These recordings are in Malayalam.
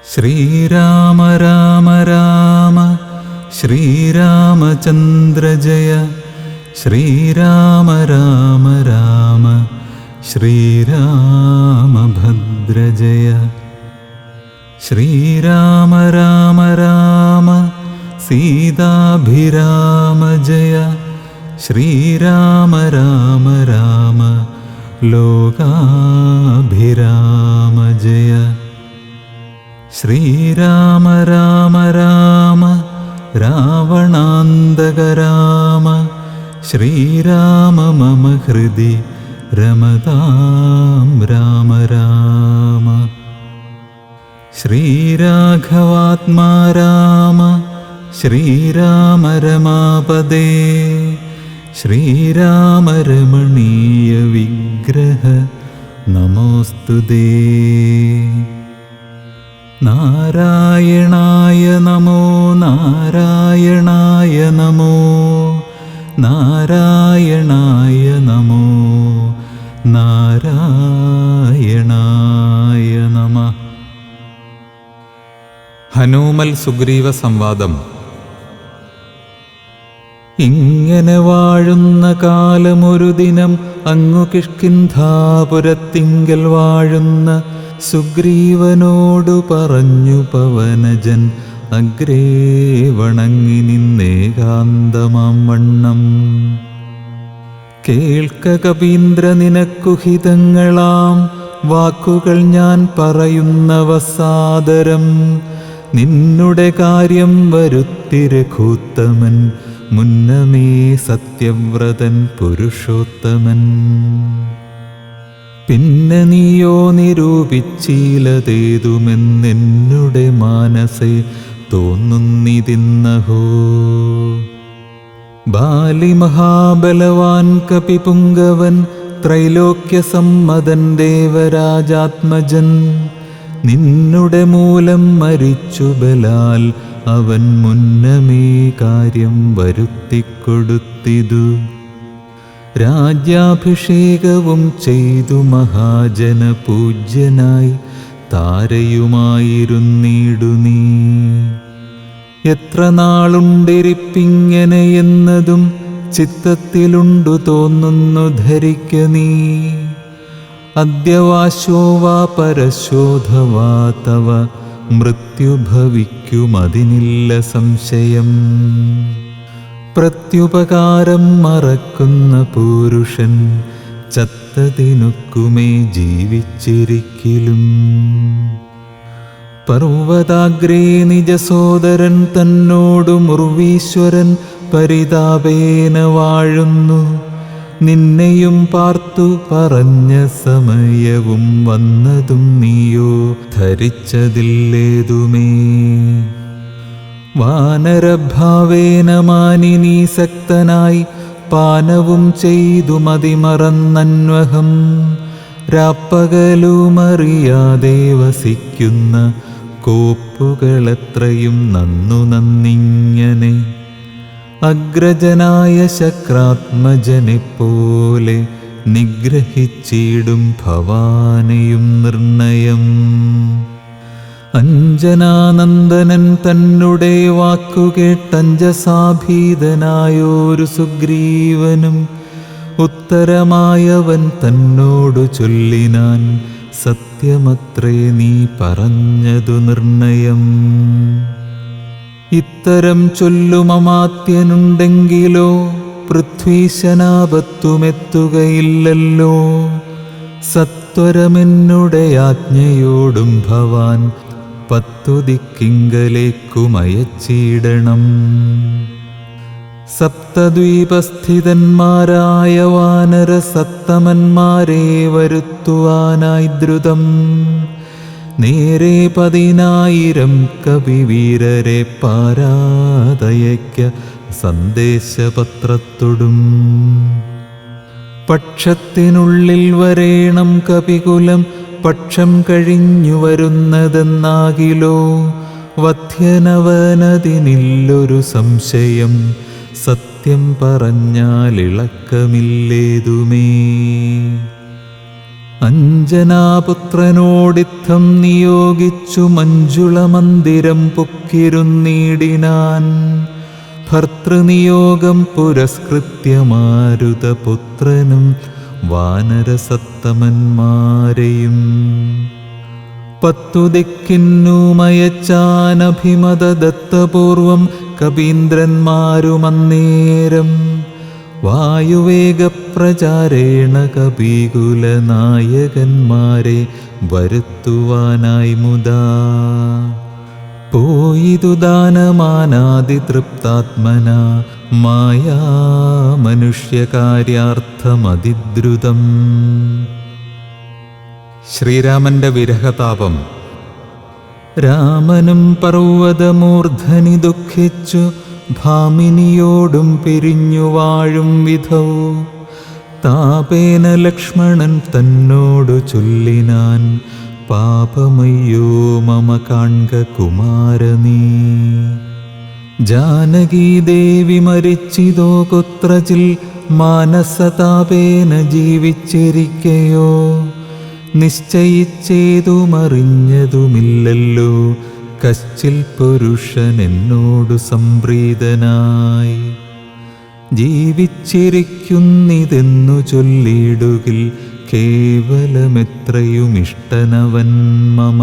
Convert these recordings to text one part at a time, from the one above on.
ശ്രീരാമ രാമ രാമ ശ്രീരാമചന്ദ്ര ജയ. ശ്രീരാമ രാമ രാമ ശ്രീരാമഭദ്ര ജയ. ശ്രീരാമ രാമ രാമ സീതാഭിരാമ ജയ. ശ്രീരാമ രാമ രാമ ലോകാഭിരാമ ജയ. ശ്രീരാമ രാമ രാമ രാവണാന്തക രാമ. ശ്രീരാമ മമ ഹൃദി രമതാം രാമ രാമ. ശ്രീരാഘവാത്മാ രാമ. ശ്രീരാമ രമാപദേ. ശ്രീരാമ രമണീയ വിഗ്രഹ നമോസ്തുതേ. നാരായണായ നമോ നാരായണായ നമോ നാരായണായ നമോ നാരായണായ നമഃ. ഹനുമൽ സുഗ്രീവ സംവാദം. ഇങ്ങനെ വാഴുന്ന കാലമൊരു ദിനം അങ്ങു കിഷ്കിന്ധാപുരത്തിങ്കൽ വാഴുന്ന സുഗ്രീവനോടു പറഞ്ഞു പവനജൻ അഗ്രേ വണങ്ങി നിന്നേകാന്തമാം വണ്ണം. കേൾക്ക കപീന്ദ്ര, നിനക്കു ഹിതങ്ങളാം വാക്കുകൾ ഞാൻ പറയുന്നവ സാദരം. നിന്നുടെ കാര്യം വരുത്തി രഘൂത്തമൻ, മുന്നമേ സത്യവ്രതൻ പുരുഷോത്തമൻ. പിന്നെ നീയോ നിരൂപിച്ചീലതേതുമെന്നെന്നുടെ മാനസേ തോന്നുന്നിതിന്നഹോ. ബാലി മഹാബലവാൻ കപിപുങ്കവൻ, ത്രൈലോക്യസമ്മതൻ ദേവരാജാത്മജൻ. നിന്നുടെ മൂലം മരിച്ചു ബലാൽ അവൻ മുന്നമേ കാര്യം വരുത്തിക്കൊടുത്തിതു. രാജ്യാഭിഷേകവും ചെയ്തു മഹാജന പൂജ്യനായി താരയുമായിരുന്നീടു നീ. എത്ര നാളുണ്ടിരിപ്പിങ്ങനെ എന്നതും ചിത്തത്തിലുണ്ടു തോന്നുന്നു ധരിക്ക നീ. അദ്യവാശോ വാ പരശോധവാ തവ മൃത്യുഭവിക്കുമതിനില്ല സംശയം. പ്രത്യുപകാരം മറക്കുന്ന പുരുഷൻ ചത്തതിനൊക്കുമേ ജീവിച്ചിരിക്കലും. പർവ്വതാഗ്രേ നിജസോദരൻ തന്നോടു മുർവീശ്വരൻ പരിതാപേന വാഴുന്നു. നിന്നെയും പാർത്തു പറഞ്ഞ സമയവും വന്നതും നീയോ ധരിച്ചതില്ലേതുമേ. വാനരഭാവേന മാനിനീ സക്തനായി പാനവും ചെയ്തു മതിമറന്നന്വഹം. രാപ്പകലുമറിയാതെ വസിക്കുന്ന കോപ്പുകളെത്രയും നന്നിങ്ങനെ. അഗ്രജനായ ശക്രാത്മജനെപ്പോലെ നിഗ്രഹിച്ചിടും ഭവാനെയും നിർണയം. അഞ്ജനാനന്ദനൻ തന്നുടെ വാക്കുകേട്ടഞ്ജസാഭീതനായോരു സുഗ്രീവനും ഉത്തരമായവൻ തന്നോടു ചൊല്ലിനാൻ, സത്യമത്രേ നീ പറഞ്ഞതു നിർണയം. ഇത്തരം ചൊല്ലുമമാത്യനുണ്ടെങ്കിലോ പൃഥ്വീശനാപത്തുമെത്തുകയില്ലല്ലോ. സത്വരമെന്നുടെ ആജ്ഞയോടും ഭവാൻ 10 ദിക്കിങ്കലേക്കുമയച്ചിടണം. സപ്തദ്വീപസ്ഥിതന്മാരായ വാനര സത്തമന്മാരെ വരുത്തുവാനായി ദ്രുതം. നേരെ 10,000 കവിവീരരെ പാരാതയയ്ക്ക സന്ദേശപത്രത്തൊടും. പക്ഷത്തിനുള്ളിൽ വരേണം കപികുലം, പക്ഷം കഴിഞ്ഞു വരുന്നതെന്നാകിലോ. വധ്യനവനതിനില്ലൊരു സംശയം, സത്യം പറഞ്ഞാലിളക്കമില്ലേതുമേ. അഞ്ജനാപുത്രനോടിത്തം നിയോഗിച്ചു മഞ്ജുളമന്ദിരം പൊക്കിരുന്നീടിനാൻ. ഭർതൃനിയോഗം പുരസ്കൃത്യ മാരുതപുത്രനും വാനരസത്തമന്മാരെയും 10 ദിക്കിന്നുമയച്ചാനഭിമതദത്തപൂർവം കപീന്ദ്രന്മാരുമന്നേരം. വായുവേഗപ്രചാരേണ കപികുലനായകന്മാരെ വരുത്തുവാനായി മുദാ പോയിതു ദാനമാനാദിതൃപ്താത്മന മായാ മനുഷ്യകാര്യാർത്ഥമതിദ്രുതം. ശ്രീരാമന്റെ വിരഹതാപം. രാമനും പർവ്വതമൂർധനി ദുഃഖിച്ചു ഭാമിനിയോടും പിരിഞ്ഞു വാഴും വിധൗ. താപേന ലക്ഷ്മണൻ തന്നോടു ചൊല്ലിനാൻ, പാപമയ്യോ മമ കാൺക കുമാരനീ. ജാനകീദേവി മരിച്ചിതോ കുത്രചിൽ മാനസതാപേന ജീവിച്ചിരിക്കയോ. നിശ്ചയിച്ചേതുമറിഞ്ഞതുമില്ലല്ലോ കശ്ചിൽ പുരുഷൻ എന്നോടു സംപ്രീതനായി. ജീവിച്ചിരിക്കുന്നിതെന്നു ചൊല്ലിടുകിൽ കേവലമെത്രയുമിഷ്ടനവൻ മമ.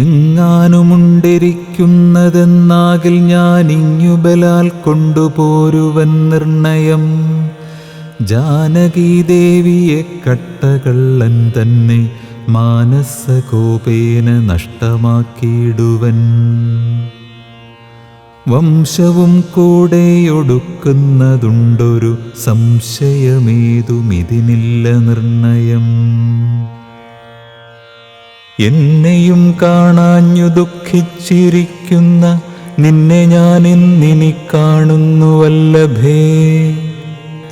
എങ്ങാനുമുണ്ടിരിക്കുന്നതെന്നാകിൽ ഞാനിങ്ങു ബലാൽ കൊണ്ടുപോരുവൻ നിർണയം. ജാനകീദേവിയെ കട്ടകള്ളൻ തന്നെ മാനസകോപേന നഷ്ടമാക്കിയിടുവൻ. വംശവും കൂടെയൊടുക്കുന്നതുണ്ടൊരു സംശയമേതുമിതിനില്ല നിർണയം. എന്നെയും കാണാഞ്ഞു ദുഃഖിച്ചിരിക്കുന്ന നിന്നെ ഞാനിന്നിനി കാണുന്നു വല്ലഭേ.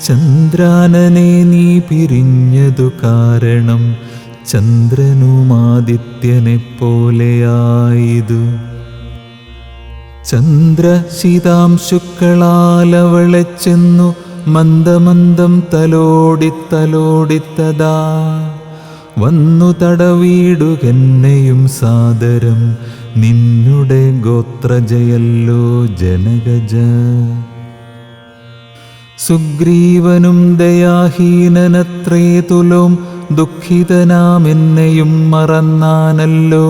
ചന്ദ്രാനനെ നീ പിരിഞ്ഞതു കാരണം ചന്ദ്രനുമാദിത്യനെ പോലെയായിതു. ചന്ദ്രശീതാംശുക്കളാലവളെ ചെന്നു മന്ദമന്ദം തലോടിത്തലോടിത്തതാ വന്നു തടവീടുകെന്നെയും സാദരം. നിന്നുടെ ഗോത്രജയല്ലോ ജനകജ. സുഗ്രീവനും ദയാഹീനനത്രേ തുലോം ദുഃഖിതനാമെന്നെയും മറന്നാനല്ലോ.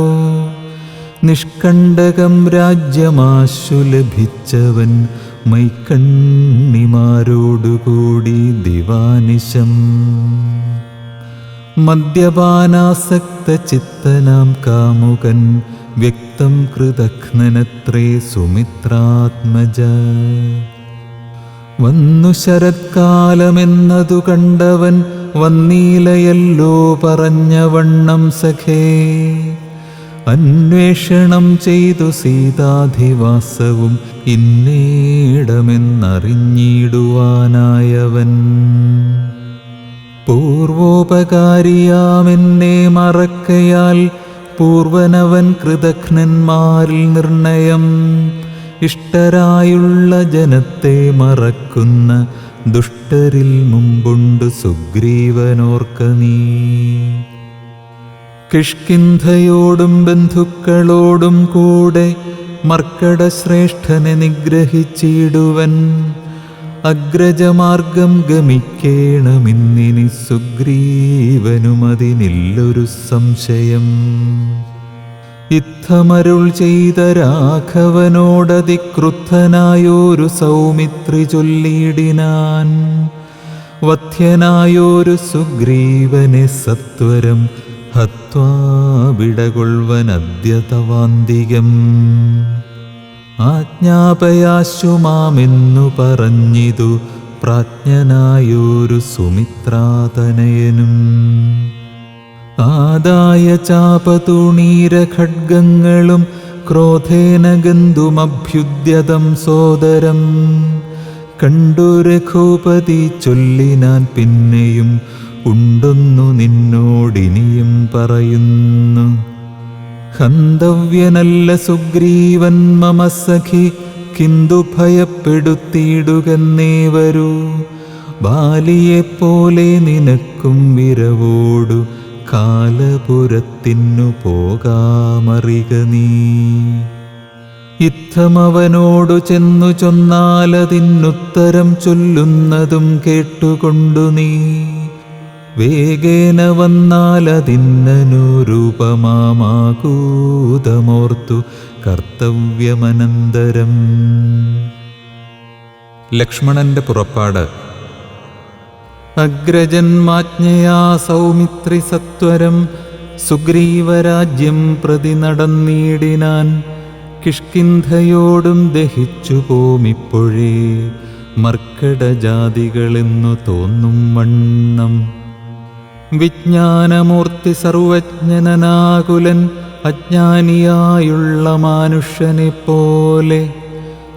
നിഷ്കണ്ടകം രാജ്യമാശു ലഭിച്ചവൻ മൈക്കണ്ണിമാരോടുകൂടി ദിവാനിശം. മദ്യപാനാസക്ത ചിത്തനാം കാമുകൻ വ്യക്തം കൃതഘ്നനത്രേ സുമിത്രാത്മജ. വന്നു ശരത്കാലമെന്നതു കണ്ടവൻ വന്നീലയല്ലോ പറഞ്ഞവണ്ണം സഖേ. അന്വേഷണം ചെയ്തു സീതാധിവാസവും ഇന്നേടമെന്നറിഞ്ഞിടുവാനായവൻ. പൂർവോപകാരിയാമെന്നെ മറക്കയാൽ പൂർവനവൻ കൃതഘ്നന്മാരിൽ നിർണയം. ഇഷ്ടരായുള്ള ജനത്തെ മറക്കുന്ന ദുഷ്ടരിൽ മുമ്പുണ്ട് സുഗ്രീവനോർക്ക നീ. കിഷ്കിന്ധയോടും ബന്ധുക്കളോടും കൂടെ മർക്കടശ്രേഷ്ഠനെ നിഗ്രഹിച്ചിടുവൻ. അഗ്രജമാർഗം ഗമിക്കേണമിന്നിനി സുഗ്രീവനുമതിനില്ലൊരു സംശയം. ഇത്തമരുൾ ചെയ്ത രാഘവനോടതിക്രുദ്ധനായോരു സൗമിത്രി ചൊല്ലിയിടിനാൻ. വധ്യനായോരു സുഗ്രീവനെ സത്വരം ഹത്വാ വിടകൊൾവനദ്യ തവാന്തികം. ആജ്ഞാപയാശു മാമെന്നു പറഞ്ഞിതു പ്രാജ്ഞനായോരു സുമിത്രാതനയനും. ആദായ ചാപതുണീരഖഡ്ഗങ്ങളും ക്രോധേന ഗന്ധുമഭ്യുദ്യതം സോദരം. കണ്ടു രഘുപതി ചൊല്ലിനാൻ പിന്നെയും ഉണ്ടൊന്നു നിന്നോടിനിയും പറയുന്നു. ഹന്തവ്യനല്ല സുഗ്രീവൻ മമ സഖി കിന്തു ഭയപ്പെടുത്തിയിടുകന്നേ വരൂ. ബാലിയെപ്പോലെ നിനക്കും വിരവോടു കാലപുരത്തിനു പോകാമറിക നീ. യുദ്ധമവനോടു ചെന്നു ചൊന്നാലതിനുത്തരം ചൊല്ലുന്നതും കേട്ടുകൊണ്ടു നീ വേഗേന വന്നാലതിന്നനുരൂപമാകൂതമോർത്തു കർത്തവ്യമനന്തരം. ലക്ഷ്മണന്റെ പുറപ്പാട്. അഗ്രജന്മാജ്ഞയാ സൗമിത്രി സത്വരം സുഗ്രീവരാജ്യം പ്രതി നടന്നിടിനാൻ. കിഷ്കിന്ധയോടും ദഹിച്ചു പോമിപ്പോഴേ മർക്കടജാതികളെന്നു തോന്നും വണ്ണം. വിജ്ഞാനമൂർത്തി സർവജ്ഞനാകുലൻ അജ്ഞാനിയായുള്ള മാനുഷ്യനെപ്പോലെ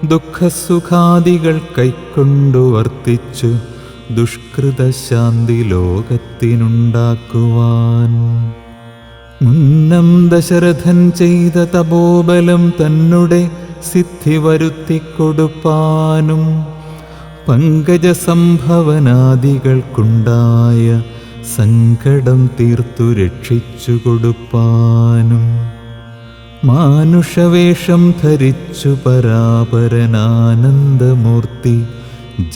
ദുഃഖസുഖാദികൾ കൈക്കൊണ്ടു വർത്തിച്ചു ദുഷ്കൃതശാന്തി ലോകത്തിനുണ്ടാക്കുവാൻ. മുന്നം ദശരഥൻ ചെയ്ത തപോബലം തന്നെ സിദ്ധി വരുത്തിക്കൊടുപ്പാനും പങ്കജസംഭവനാദികൾക്കുണ്ടായ സങ്കടം തീർത്തു രക്ഷിച്ചു കൊടുപ്പാനും മാനുഷവേഷം ധരിച്ചു പരാപരനാനന്ദമൂർത്തി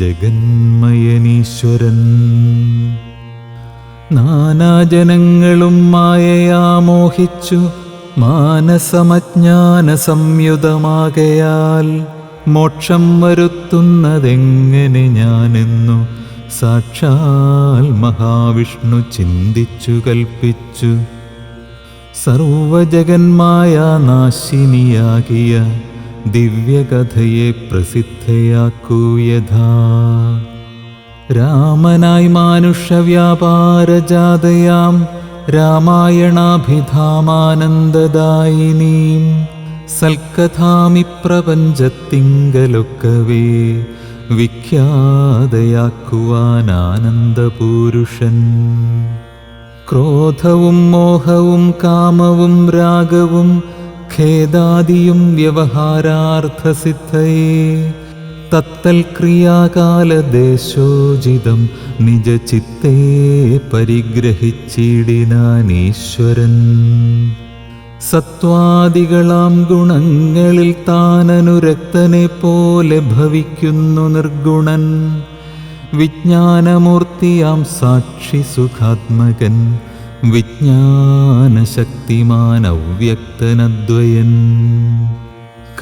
ജഗന്മയനീശ്വരൻ. നാനാജനങ്ങളും മായയാ മോഹിച്ചു മാനസമജ്ഞാന സംയുതമാകയാൽ മോക്ഷം വരുത്തുന്നതെങ്ങനെ ഞാനെന്നു സാക്ഷാൽ മഹാവിഷ്ണു ചിന്തിച്ചു കൽപ്പിച്ചു. സർവജഗന്മായ നാശിനിയാകിയ ദിവ്യകഥയെ പ്രസിദ്ധയാക്കൂ യഥാ. രാമനായി മാനുഷവ്യാപാരജാതയാം രാമായണാഭിധാമാനന്ദദായിനീം സൽക്കഥാമി പ്രപഞ്ചത്തിങ്കലൊക്കവേ വിഖ്യാതയാക്കുവാൻ ആനന്ദപൂരുഷൻ. ക്രോധവും മോഹവും കാമവും രാഗവും ഖേദാദിയും വ്യവഹാരാർത്ഥസിദ്ധയേ തത്തൽക്രിയാകാലദേശോചിതം നിജചിത്തേ പരിഗ്രഹിച്ചിടിനാനീശ്വരൻ. സത്വാദികളാം ഗുണങ്ങളിൽ താനനുരക്തനെ പോലെ ഭവിക്കുന്നു നിർഗുണൻ. വിജ്ഞാനമൂർത്തിയാം സാക്ഷി സുഖാത്മകൻ വിജ്ഞാനശക്തിമാൻ അവ്യക്തനദ്വയൻ.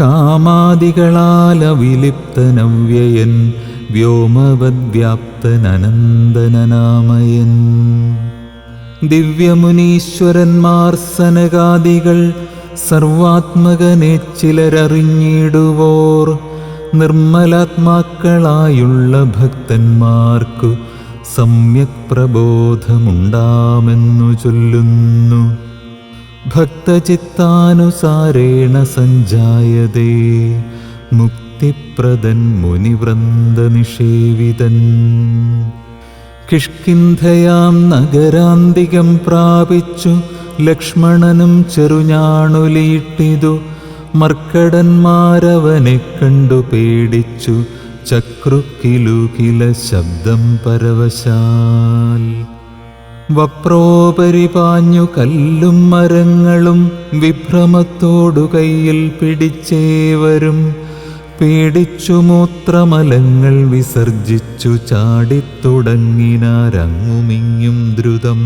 കാമാദികളാൽ അവിലിപ്തനവ്യയൻ വ്യോമവദ്വ്യാപ്തനനന്ദനനാമയൻ. ദിവ്യമുനീശ്വരന്മാർ സനകാദികൾ സർവാത്മകനെ ചിലരറിഞ്ഞിടുവോർ നിർമ്മലാത്മാക്കളായുള്ള ഭക്തന്മാർക്കു സമ്യക് പ്രബോധമുണ്ടാമെന്നു ചൊല്ലുന്നു. ഭക്തചിത്താനുസാരേണ സഞ്ജായതേ മുക്തിപ്രദൻ മുനിവൃന്ദനിഷേവിതൻ. കിഷ്കിന്ധയാം നഗരാന്തികം പ്രാപിച്ചു ലക്ഷ്മണനും ചെറുഞാണുലിയിട്ടിതു. മർക്കടന്മാരവനെ കണ്ടു പേടിച്ചു ചക്രുക്കിലുകില ശബ്ദം പരവശാൽ. വപ്രോപരിപാഞ്ഞു കല്ലും മരങ്ങളും വിഭ്രമത്തോടു കയ്യിൽ പിടിച്ചേവരും പേടിച്ചു മൂത്രമലങ്ങൾ വിസർജിച്ചു ചാടിത്തുടങ്ങിനാരങ്ങുമിങ്ങും ദ്രുതം.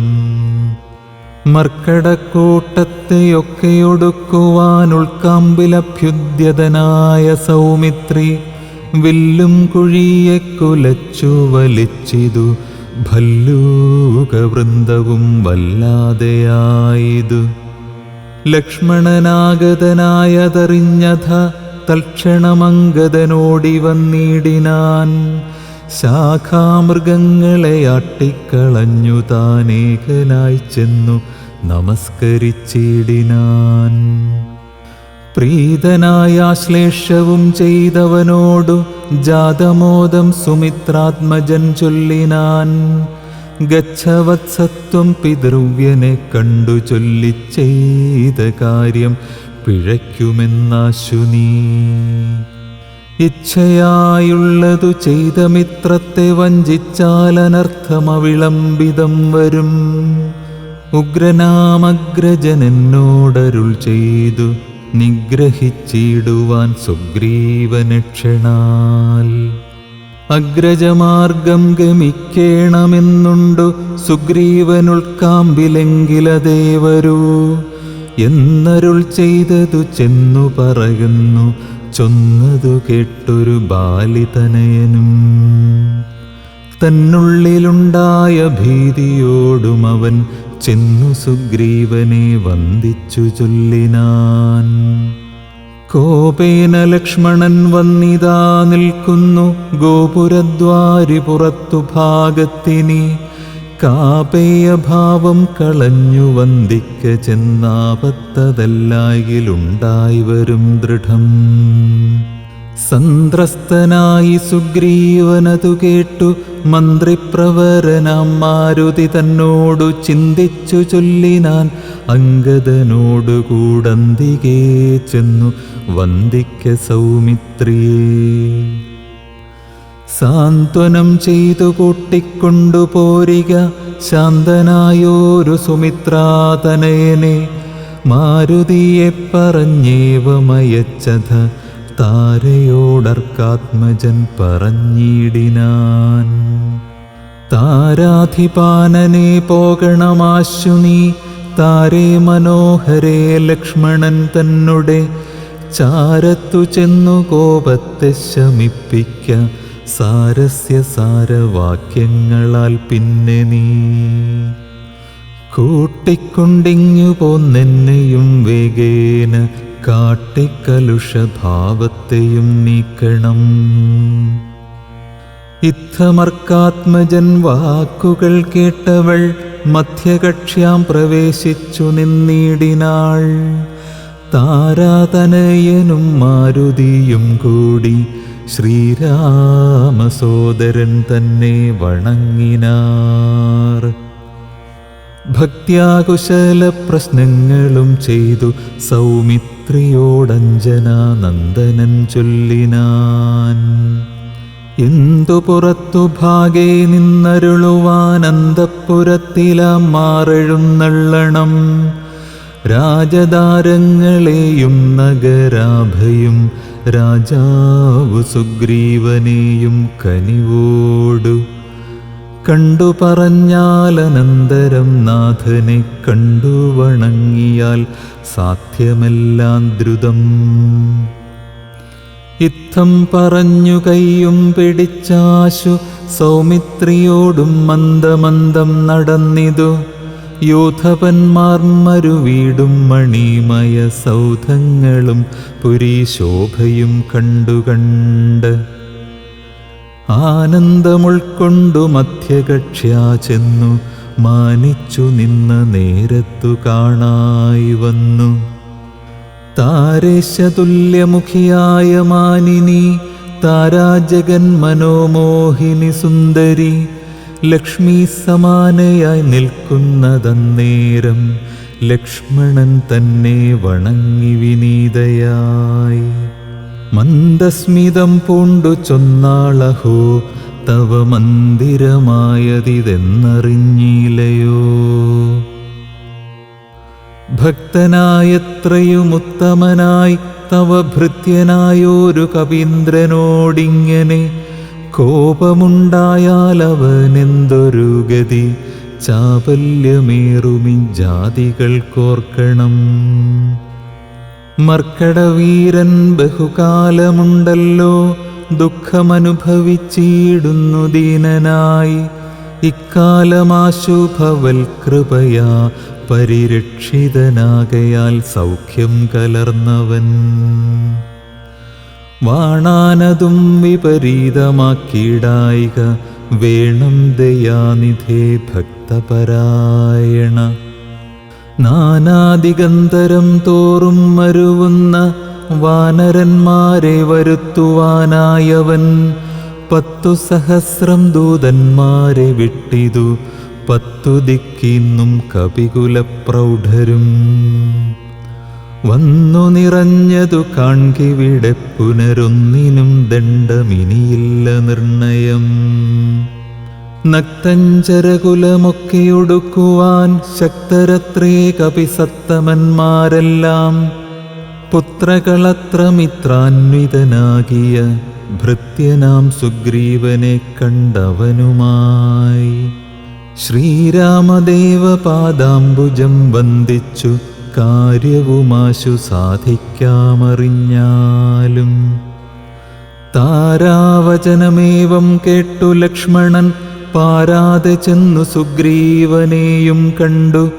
മർക്കടക്കൂട്ടത്തെയൊക്കെയൊടുക്കുവാൻ ഉൾക്കാമ്പിലഭ്യുദ്യതനായ സൗമിത്രി വില്ലും കുഴിയെ കുലച്ചു വലിച്ചിതു. ഭല്ലൂകവൃന്ദവും വല്ലാതെയായിതു. ലക്ഷ്മണനാഗതനായതറിഞ്ഞഥ തൽക്ഷണമംഗദനോടി വന്നിടിനാൻ. ശാഖാമൃഗങ്ങളെ ആട്ടിക്കളഞ്ഞു താനേകനായി ചെന്നു നമസ്കരിച്ചിടിനാൻ. പ്രീതനായ ആശ്ലേഷവും ചെയ്തവനോടു ജാതമോദം സുമിത്രാത്മജൻ ചൊല്ലിനാൻ. ഗച്ഛവത്സത്വം പിതൃവ്യനെ കണ്ടു ചൊല്ലിച്ചെയ്ത കാര്യം പിഴയ്ക്കുമെന്നാശു നീ. ഇച്ഛയായുള്ളതു ചെയ്ത മിത്രത്തെ വഞ്ചിച്ചാൽ അനർത്ഥമവിളംബിതം വരും. ഉഗ്രനാമഗ്രജനെന്നോടരുൾ ചെയ്തു നിഗ്രഹിച്ചിടുവാൻ സുഗ്രീവനക്ഷണാൽ. അഗ്രജമാർഗം ഗമിക്കേണമെന്നുണ്ടു സുഗ്രീവനുൾക്കാമ്പിലെങ്കിലതേ വരൂ എന്നരുൾ ചെയ്തതു ചെന്നു പറയുന്നു. ചൊന്നതു കേട്ടൊരു ബാലിതനയനും തന്നുള്ളിലുണ്ടായ ഭീതിയോടും അവൻ ചെന്നു സുഗ്രീവനെ വന്ദിച്ചു ചൊല്ലിനാൻ. കോപേന ലക്ഷ്മണൻ വന്നിതാ നിൽക്കുന്നു ഗോപുരദ്വാരി പുറത്തു ഭാഗത്തിനി. കാപേയഭാവം കളഞ്ഞു വന്ദിക്ക ചെന്നാപത്തതെല്ലായിലുണ്ടായി വരും ദൃഢം. സന്ത്രസ്തനായി സുഗ്രീവനതു കേട്ടു മന്ത്രിപ്രവരനാം മാരുതി തന്നോടു ചിന്തിച്ചു ചൊല്ലിനാൻ. അംഗദനോടു കൂടന്തികേ ചെന്നു വന്ദിക്ക സൗമിത്രിയേ. സാന്ത്വനം ചെയ്തു കൂട്ടിക്കൊണ്ടു പോരിക ശാന്തനായോരു സുമിത്രാതനയനെ. മാരുതിയെ പറഞ്ഞേവമയച്ചത താരയോടർക്കാത്മജൻ പറഞ്ഞിടിനാൻ. താരാധിപാനനെ പോകണമാശു നീ താരേ മനോഹരേ ലക്ഷ്മണൻ തന്നെ. ചാരത്തു ചെന്നു കോപത്തെ ശമിപ്പിക്ക സാരസ്യ സാരവാക്യങ്ങളാൽ പിന്നെ നീ. കൂട്ടിക്കൊണ്ടിങ്ങു പോന്നെന്നെയും വേഗേന കാട്ടിക്കലുഷഭാവത്തെയും നീക്കണം. ഇത്തമർക്കാത്മജൻ വാക്കുകൾ കേട്ടവൾ മധ്യകക്ഷ്യാം പ്രവേശിച്ചു നിന്നിടിനാൾ. താരാതനയനും മാരുതിയും കൂടി ശ്രീരാമസോദരൻ തന്നെ വണങ്ങിനാർ. ഭക്ത്യാകുശല പ്രശ്നങ്ങളും ചെയ്തു സൗമിത്രിയോടഞ്ജനാനന്ദനൻ ചൊല്ലിനാൻ. എന്തു പുറത്തു ഭാഗേ നിന്നരുളുവാനന്തപ്പുരത്തിലാം മാറെഴുന്നള്ളണം. രാജദാരങ്ങളെയും നഗരാഭയും രാജാവു സുഗ്രീവനെയും കനിവോടു കണ്ടു പറഞ്ഞാലനന്തരം നാഥനെ കണ്ടു വണങ്ങിയാൽ സാധ്യമെല്ലാം ദ്രുതം. ഇത്തം പറഞ്ഞു കൈയും പിടിച്ചാശു സൗമിത്രിയോടും മന്ദമന്ദം നടന്നിതു. യോധപന്മാർ മരുവീടും മണിമയ സൗധങ്ങളും പുരീശോഭയും കണ്ടുകണ്ട് ആനന്ദമുൾക്കൊണ്ടു മധ്യകക്ഷ്യാ ചെന്നു മാനിച്ചു നിന്ന നേരത്തു കാണായി വന്നു. താരേശതുല്യമുഖിയായ മാനിനി താരാജഗന്മനോമോഹിനി സുന്ദരി ലക്ഷ്മി സമാനയായി നിൽക്കുന്നതന്നേരം ലക്ഷ്മണൻ തന്നെ വണങ്ങി വിനീതയായി. മന്ദസ്മിതം പൂണ്ടു ചൊന്നാളഹോ തവ മന്ദിരമായതിതെന്നറിഞ്ഞില്ലയോ. ഭക്തനായത്രയുമുത്തമനായി തവ ഭൃത്യനായോരു കവീന്ദ്രനോടിങ്ങനെ കോപമുണ്ടായാലവനെന്തൊരു ഗതി. ചാപല്യമേറുമി ജാതികൾക്കോർക്കണം. മർക്കടവീരൻ ബഹുകാലമുണ്ടല്ലോ ദുഃഖമനുഭവിച്ചിടുന്നു ദീനനായി. ഇക്കാലമാശുഭവൽകൃപയാ പരിരക്ഷിതനാകയാൽ സൗഖ്യം കലർന്നവൻ. വാണാനതും വിപരീതമാക്കിയിടായിക വേണം ദയാനിധേ ഭക്തപരായണ. നാനാദിഗന്ധരം തോറും മരുവുന്ന വാനരന്മാരെ വരുത്തുവാനായവൻ 10 സഹസ്രം ദൂതന്മാരെ വിട്ടിതു 10 ദിക്കിന്നും കപികുലപ്രൗഢരും. വന്നു നിറഞ്ഞതു കാൺകിവിടെ പുനരൊന്നിനും ദണ്ഡമിനിയില്ല നിർണയം. നക്തഞ്ചരകുലമൊക്കെയൊടുക്കുവാൻ ശക്തരത്രേ കപിസത്തമന്മാരെല്ലാം. പുത്രകളത്ര മിത്രാന്വിതനാകിയ ഭൃത്യനാം സുഗ്രീവനെ കണ്ടവനുമായി ശ്രീരാമദേവപാദാംബുജം വന്ദിച്ചു കാര്യവുമാശു സാധിക്കാമറിഞ്ഞാലും. താരാവചനമേവം കേട്ടു ലക്ഷ്മണൻ പാരാതെ ചെന്നു സുഗ്രീവനെയും കണ്ടു.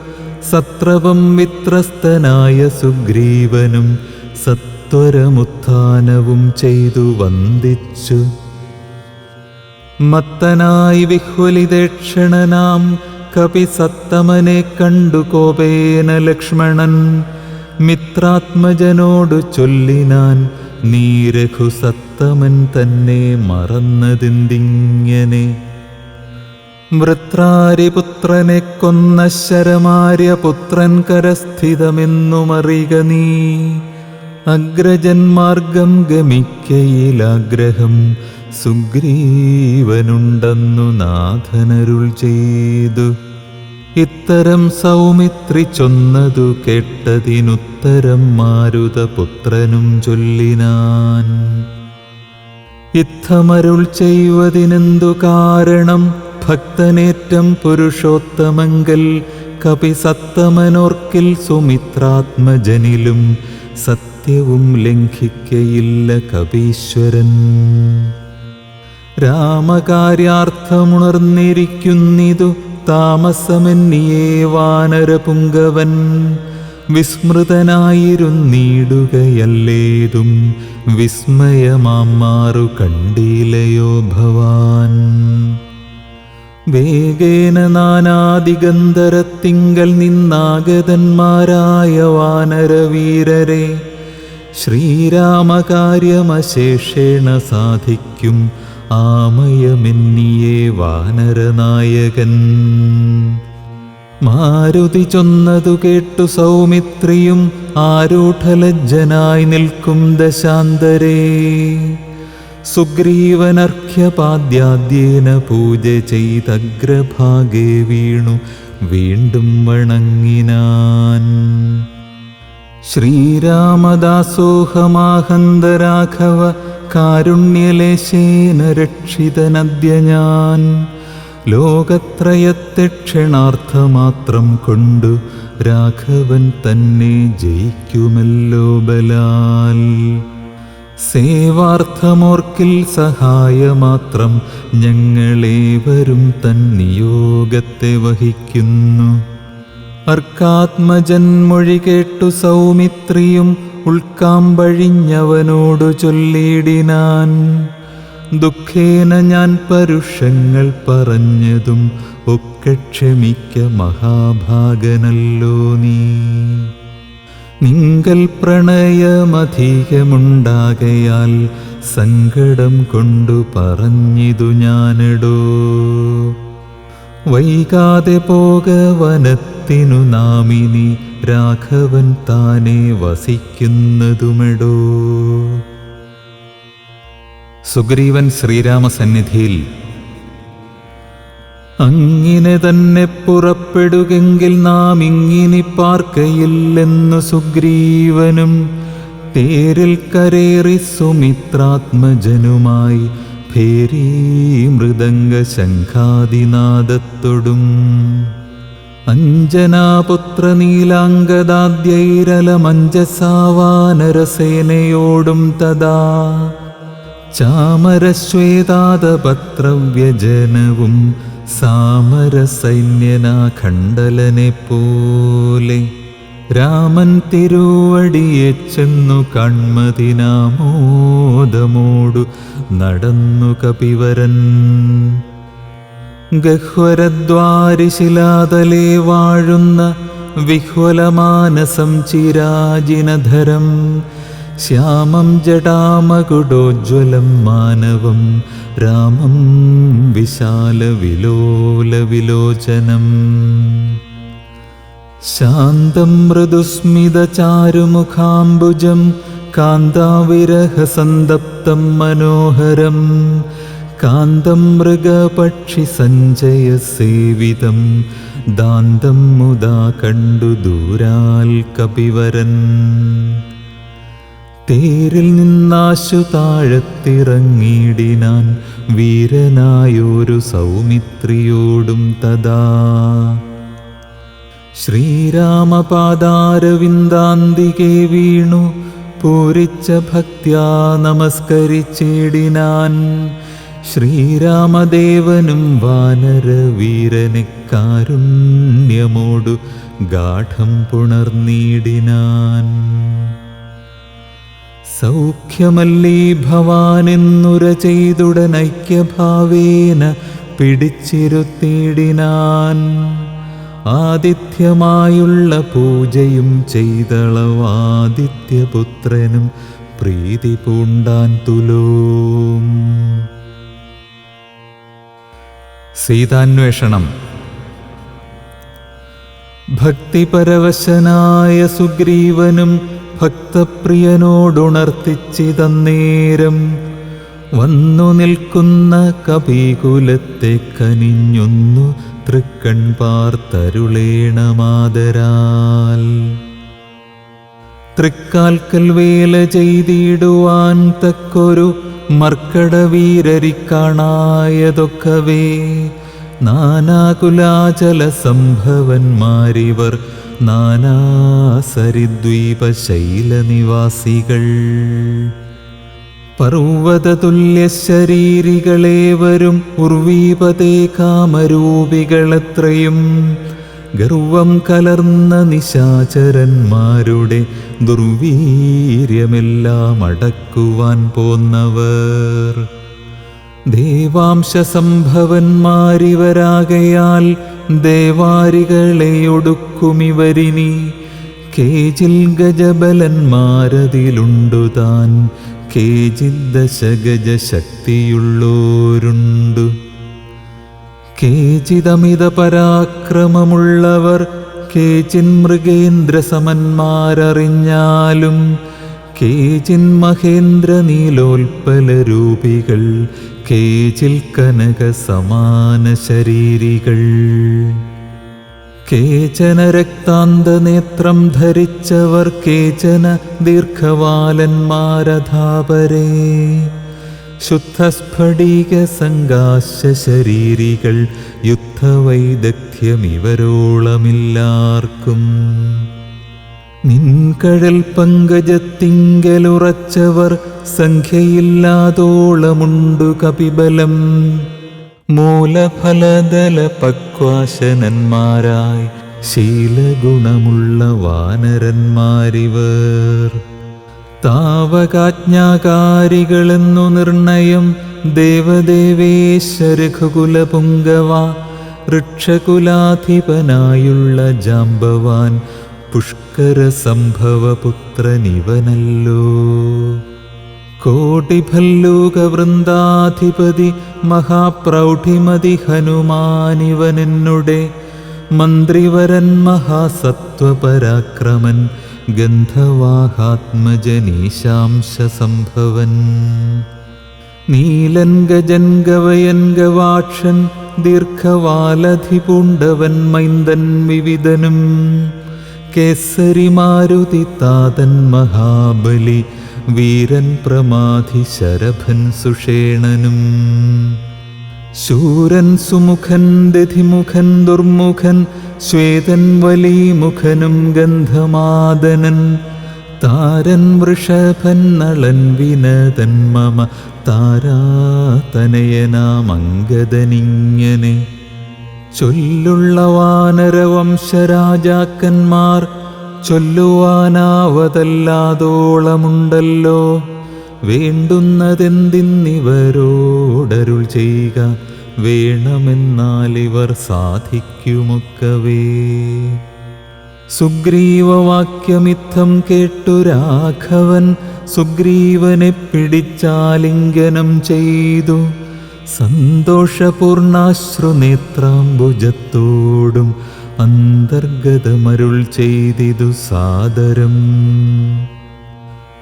സത്രവം വിത്രസ്തനായ സുഗ്രീവനും സത്വരമുത്ഥാനവും ചെയ്തു വന്ദിച്ചു. മത്തനായി വിഹ്വലിതേക്ഷണനാം കപിസത്തമനെ കണ്ടു കോപേന ലക്ഷ്മണൻ. മിത്രാത്മജനോടു ചൊല്ലിനാൻ, നീ രഘുസത്തമൻ തന്നെ മറന്നതെന്തിങ്ങനെ? വൃത്രാരിപുത്രനെ കൊന്ന ശരമാര്യപുത്രൻ കരസ്ഥിതമെന്നുമറിക നീ. അഗ്രജന്മാർഗം ഗമിക്കയിലാഗ്രഹം സുഗ്രീവനുണ്ടെന്നു നാഥനരുൾ ചെയ്തു. ഇത്തരം സൗമിത്രി ചൊന്നതു കേട്ടതിനുത്തരം മാരുതപുത്രനും ചൊല്ലിനാൻ. ഇത്തമരുൾ ചെയ്വതിനെന്തു കാരണം? ഭക്തനേറ്റം പുരുഷോത്തമങ്കൽ കപിസത്തമനോർക്കിൽ സുമിത്രാത്മജനിലും സത്യവും ലംഘിക്കയില്ല കപീശ്വരൻ. രാമകാര്യാർത്ഥമുണർന്നിരിക്കുന്നിതു താമസമെന്നിയേ വാനരപുങ്കവൻ. വിസ്മൃതനായിരുന്നിടുകയല്ലേതും വിസ്മയമാറു കണ്ടിലയോ ഭവാൻ? വേഗേന നാനാദിഗന്ധരത്തിങ്കൽ നിന്നാഗതന്മാരായ വാനരവീരരെ ശ്രീരാമകാര്യമശേഷേണ സാധിക്കും ആമയമെന്നിയേ വാനരനായകൻ. മാരുതി ചൊന്നതു കേട്ടു സൗമിത്രിയും ആരൂഢലജ്ജനായി നിൽക്കും ദശാന്തരേ. സുഗ്രീവനർഘ്യപാദ്യാദ്യേന പൂജ ചെയ്തഗ്രഭാഗേ വീണു വീണ്ടും വണങ്ങിനാൻ. ശ്രീരാമദാസോഹമാഹന്തരാഘവ കാരുണ്യലേശേന രക്ഷിതനദ്യ ഞാൻ. ലോകത്രയത്തെ ക്ഷണാർത്ഥമാത്രം കൊണ്ടു രാഘവൻ തന്നെ ജയിക്കുമല്ലോ ബലാൽ. സേവാർത്ഥമോർക്കിൽ സഹായമാത്രം ഞങ്ങളേവരും തൻ നിയോഗത്തെ വഹിക്കുന്നു. അർക്കാത്മജന്മൊഴി കേട്ടു സൗമിത്രിയും ഉൾക്കാമ്പഴിഞ്ഞവനോടു ചൊല്ലിയിടിനാൻ. ദുഃഖേന ഞാൻ പരുഷങ്ങൾ പറഞ്ഞതും ഒക്കെ ക്ഷമിക്ക മഹാഭാഗനല്ലോ നീ. നിങ്കൽ പ്രണയമധികമുണ്ടാകയാൽ സങ്കടം കൊണ്ടു പറഞ്ഞിതു ഞാനെടോ. വൈകാതെ പോക വനത്തിനു നാമിനി രാഘവൻ താനെ വസിക്കുന്നതുമെടോ. സുഗ്രീവൻ ശ്രീരാമസന്നിധിയിൽ അങ്ങിനെ തന്നെ പുറപ്പെടുകെങ്കിൽ നാം ഇങ്ങിനി പാർക്കയില്ലെന്നു സുഗ്രീവനും തേരിൽ കരേറി സുമിത്രാത്മജനുമായി ഭേരീ മൃദംഗ ശംഖാദിനാദത്തൊടും. അഞ്ജനാപുത്ര നീലാംഗദാദ്യൈരലമഞ്ജസാവാനരസേനയോടും തഥാ ചാമരശ്വേതാദപത്രവ്യജനവും സാമരസൈന്യനാ ഖണ്ഡലനെ പോലെ രാമൻ തിരുവടിയെ ചെന്നു കൺമതിനാമോദമോടു നടന്നു കപിവരൻ. ഗഹ്വരദ്വാരിശിലാതലേ വാഴുന്ന വിഹ്വലമാനസം ചിരാജിനധരം ശ്യാമം ജടാമകുടോജ്വലം മാനവം രാമം വിശാലവിലോലവിലോചനം. ശാന്തം മൃദുസ്മിതചാരുമുഖാംബുജം കാന്താവിരഹസന്തപ്തം മനോഹരം കാന്തം മൃഗപക്ഷിസഞ്ചയസേവിതം ദാന്തം മുദാ കണ്ടു ദൂരാൽ കപിവരൻ. തേരിൽ നിന്നാശു താഴത്തിറങ്ങിയിടിനാൻ വീരനായൊരു സൗമിത്രിയോടും തഥാ. ശ്രീരാമപാദാരവിന്ദാന്തികെ വീണു പൂരിച്ച ഭക്ത്യാ നമസ്കരിച്ചിടിനാൻ. ശ്രീരാമദേവനും വാനരവീരനെ കാരുണ്യമോടു ഗാഠം പുണർന്നിടിനാൻ. സൗഖ്യമല്ലീ ഭവാനെന്നുര ചെയ്തുടനൈക്യഭാവേന പിടിച്ചിരുത്തിയിടിനാൻ. ആതിഥ്യമായുള്ള പൂജയും ചെയ്തളവാദിത്യപുത്രനും പ്രീതി പൂണ്ടാൻ തുലോം. സീതാന്വേഷണം. ഭക്തിപരവശനായ സുഗ്രീവനും ഭക്തപ്രിയനോടുണർത്തിച്ചിതന്നേരം വന്നു നിൽക്കുന്ന കപികുലത്തെ കനിഞ്ഞൊന്നു തൃക്കൺ പാർത്തരുളേണമാദരാൽ. തൃക്കാൽക്കൽ വേല ചെയ്തിടുവാൻ തക്കൊരു മർക്കടവീരരിക്കാണായതൊക്കവേ നാനാകുലാചല സംഭവന്മാരിവർ നാനാസരിദ്വീപശൈലനിവാസികൾ. പർവ്വതതുല്യശരീരികളേവരും ഉർവീപതേ കാമരൂപികളത്രയും ഗർവം കലർന്ന നിശാചരന്മാരുടെ ദുർവീര്യമെല്ലാം അടക്കുവാൻ പോന്നവർ. ദേവാംശസംഭവന്മാരിവരാകയാൽ ദേവാരികളെ ഒടുക്കുമിവരിനി. കേജിൽ ഗജബലന്മാരതിലുണ്ടുതാൻ കേജിൽ ദശഗജ ശക്തിയുള്ളോരുണ്ടു. കേചിദമിത പരാക്രമമുള്ളവർ കേചിൻ മൃഗേന്ദ്രസമന്മാരറിഞ്ഞാലും കേചിൻ മഹേന്ദ്ര നീലോൽപലരൂപികൾ കേചിൽ കനക സമാന ശരീരികൾ. കേചന രക്താന്തനേത്രം ധരിച്ചവർ കേചന ദീർഘവാലന്മാരധാപരേ. ശുദ്ധസ്ഫടിക സങ്കാശ ശരീരികൾ യുദ്ധവൈദഗ്ധ്യമിവരോളമില്ലാർക്കും. നിൻകഴൽ പങ്കജത്തിങ്കലുറച്ചവർ സംഖ്യയില്ലാതോളമുണ്ടു കപിബലം. മൂലഫലദല പക്വാശനന്മാരായി ശീലഗുണമുള്ള വാനരന്മാരിവർ. താവകാജ്ഞാകാരികളെന്നു നിർണയം ദേവദേവേശരഘുകുലപുങ്കവ. വൃക്ഷകുലാധിപനായുള്ള ജാംബവാൻ പുഷ്കര സംഭവപുത്രനിവനല്ലോ. കോടിഭല്ലൂകവൃന്ദാധിപതി മഹാപ്രൗഢിമതി ഹനുമാനിവനെന്നുടെ. മന്ത്രിവരൻ മഹാസത്വപരാക്രമൻ ഗന്ധവാഹാത്മജനീശാംശസംഭവൻ. നീലൻ ഗജൻ ഗവയൻ ഗവാക്ഷൻ ദീർഘവാലധിപൂണ്ടവൻ മൈന്ദൻ വിവിധനും. കേസരി മാരുതി താതൻ മഹാബലി വീരൻ പ്രമാധി ശരഭൻ സുഷേണനും. ശൂരൻ സുമുഖൻ ദധിമുഖൻ ദുർമുഖൻ ശ്വേതൻ വലിമുഖനും ഗന്ധമാദനൻ. താരൻ വൃഷഭൻ നളൻ വിനതൻ മമ താരാതനയനാമംഗദനിങ്ങനെ. ചൊല്ലുള്ള വാനരവംശരാജാക്കന്മാർ ചൊല്ലുവാനാവതല്ലാതോളമുണ്ടല്ലോ. വേണ്ടുന്നതെന്തിന്നിവരോടരുൾ ചെയ്യുക വേണമെന്നാലിവർ സാധിക്കുമൊക്കവേ. സുഗ്രീവവാക്യമിത്തം കേട്ടു രാഘവൻ സുഗ്രീവനെ പിടിച്ചാലിംഗനം ചെയ്തു. സന്തോഷപൂർണാശ്രുനേത്രാംബുജത്തോടും അന്തർഗതമരുൾ ചെയ്തിതു സാദരം.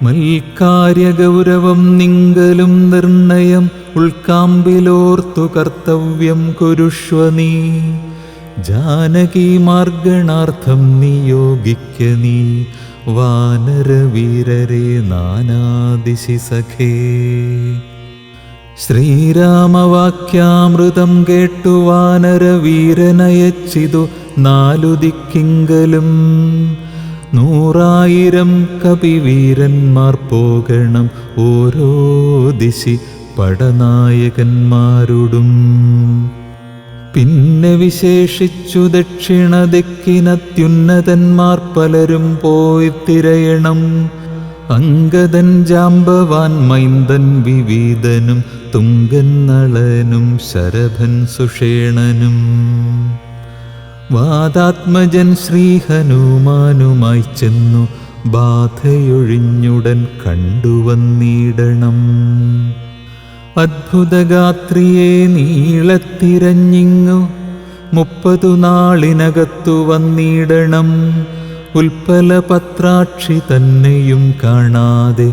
മൽക്കാര്യഗൗരവം നിങ്കലും നിർണയം ഉൾക്കാമ്പിലോർത്തു കർത്തവ്യം കുരുഷ്വ നീ. ജാനകി മാർഗണാർത്ഥം നിയോഗിക്ക നീ വാനരവീരരെ നാനാദിശി സഖേ. ശ്രീരാമവാക്യാമൃതം കേട്ടു വാനരവീരനയച്ചിതു നാലു ദിക്കിങ്കലും. 100,000 കപിവീരന്മാർ പോകണം ഓരോ ദിശി പടനായകന്മാരോടും. പിന്നെ വിശേഷിച്ചു ദക്ഷിണ ദിക്കിനത്യുന്നതന്മാർ പലരും പോയി തിരയണം. അംഗദൻ ജാംബവാൻ മൈന്ദൻ വിവീതനും തുങ്കൻ നളനും ശരഭൻ സുഷേണനും. വാദാത്മജൻ ശ്രീഹനുമാനുമായി ചെന്നു ബാധയൊഴിഞ്ഞുടൻ കണ്ടുവന്നിടണം. അദ്ഭുതഗാത്രിയെ നീളത്തിരഞ്ഞിങ്ങു 30 നാളിനകത്തു വന്നിടണം. ഉൽപ്പലപത്രാക്ഷി തന്നെയും കാണാതെ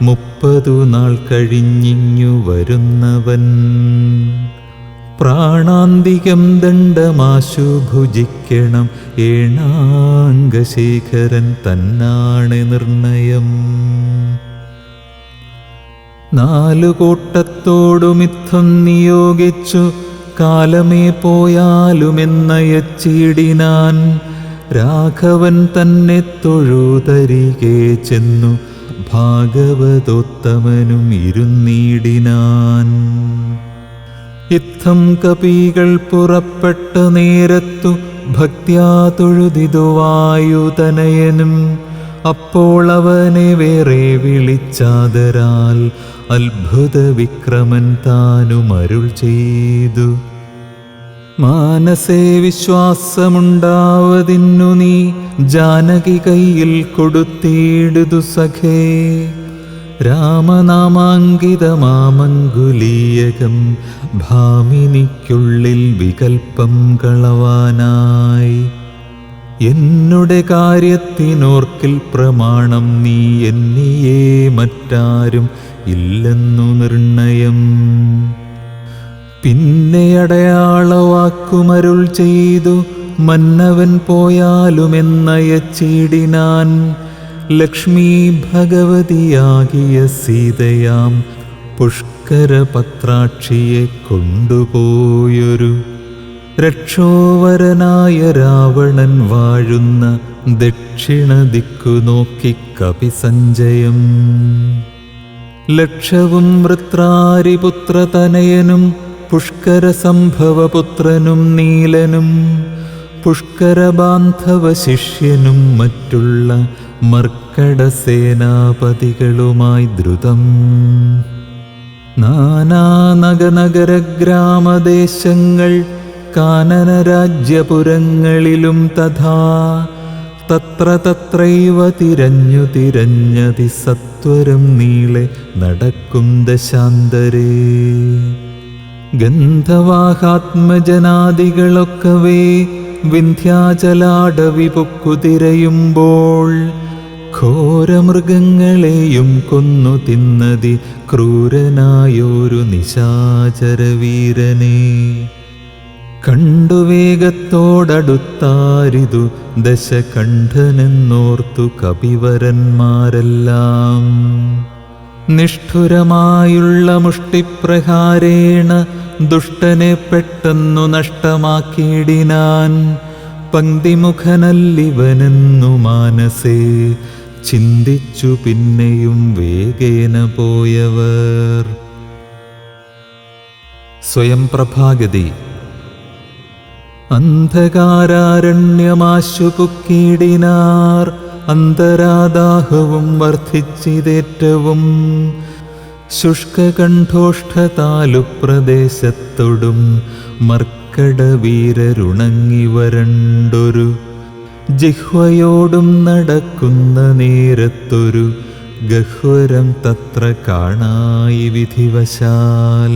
30 നാൾ കഴിഞ്ഞിങ്ങു വരുന്നവൻ. പ്രാണാന്തികം ദണ്ഡമാശു ഭുജിക്കണം ഏണാംഗശേഖരൻ തന്നാണ് നിർണയം. 4 കൂട്ടത്തോടുമിത്തം നിയോഗിച്ചു കാലമേ പോയാലുമെന്നയച്ചിടിനാൻ. രാഘവൻ തന്നെ തൊഴുതരികെ ചെന്നു ഭാഗവതോത്തമനും ഇരുന്നിടിനാൻ. ഇത്തം കപികൾ പുറപ്പെട്ട നേരത്തു ഭക്ത്യാ തൊഴുതിതു വായുതനയനും. അപ്പോൾ അവനെ വേറെ വിളിച്ചാദരാൽ അത്ഭുത വിക്രമൻ താനും അരുൾ ചെയ്തു. മാനസേ വിശ്വാസമുണ്ടാവതിന്നു നീ ജാനകി കയ്യിൽ കൊടുത്തിടുതു സഖേ. രാമനാമാങ്കിതമാമങ്കുലീയകം ഭാമിനിക്കുള്ളിൽ വികൽപ്പം കളവാനായി. എന്നുടെ കാര്യത്തിനോർക്കിൽ പ്രമാണം നീ എന്നിയേ മറ്റാരും ഇല്ലെന്നു നിർണയം. പിന്നെ അടയാളവാക്കുമരുൾ ചെയ്തു മന്നവൻ പോയാലുമെന്നയച്ചിടിനാൻ. ലക്ഷ്മി ഭഗവതിയാകിയ സീതയാം പുഷ്കരപത്രാക്ഷിയെ കൊണ്ടുപോയൊരു രക്ഷോവരനായ രാവണൻ വാഴുന്ന ദക്ഷിണ ദിക്കു നോക്കി കപിസഞ്ജയം. ലക്ഷവും വൃത്രാരിപുത്രതനയനും പുഷ്കരസംഭവപുത്രനും നീലനും പുഷ്കരബാന്ധവ ശിഷ്യനും മറ്റുള്ള മർക്കടസേനാപതികളുമായി ദ്രുതം. നാനാനഗനഗരഗ്രാമദേശങ്ങൾ കാനനരാജ്യപുരങ്ങളിലും തഥാ തത്ര തത്രൈവ തിരഞ്ഞു തിരഞ്ഞതി സത്വരം നീളെ നടക്കും ദശാന്തരേ. ഗന്ധവാഹാത്മജനാദികളൊക്കവേ വിന്ധ്യാചലാടവി പൊക്കുതിരയുമ്പോൾ ഘോരമൃഗങ്ങളെയും കൊന്നു തിന്നതി ക്രൂരനായൊരു നിശാചരവീരനെ. കണ്ടുവേഗത്തോടടുത്താരിതു ദശകണ്ഠനെന്നോർത്തു കപിവരന്മാരെല്ലാം. നിഷ്ഠുരമായുള്ള മുഷ്ടിപ്രഹാരേണ ദുഷ്ടനെ പെട്ടെന്നു നഷ്ടമാക്കിയിടിനാൻ. പങ്ക്തിമുഖനല്ലിവനെന്നു മാനസേ ചിന്തിച്ചു പിന്നെയും വേഗേന പോയവർ. സ്വയം പ്രഭാഗതി. അന്ധകാരാരണ്യമാശു പുക്കിയിടിനാർ. അന്തരാദാഹവും വർദ്ധിച്ചിതേറ്റവും. ശുഷ്കകണ്ഠോഷ്ഠതാലു പ്രദേശത്തൊടും മർക്കടവീരരുണങ്ങി വരണ്ടൊരു. ജിഹ്വയോടും നടക്കുന്ന നേരത്തൊരു ഗഹ്വരം തത്ര കാണായി വിധിവശാൽ.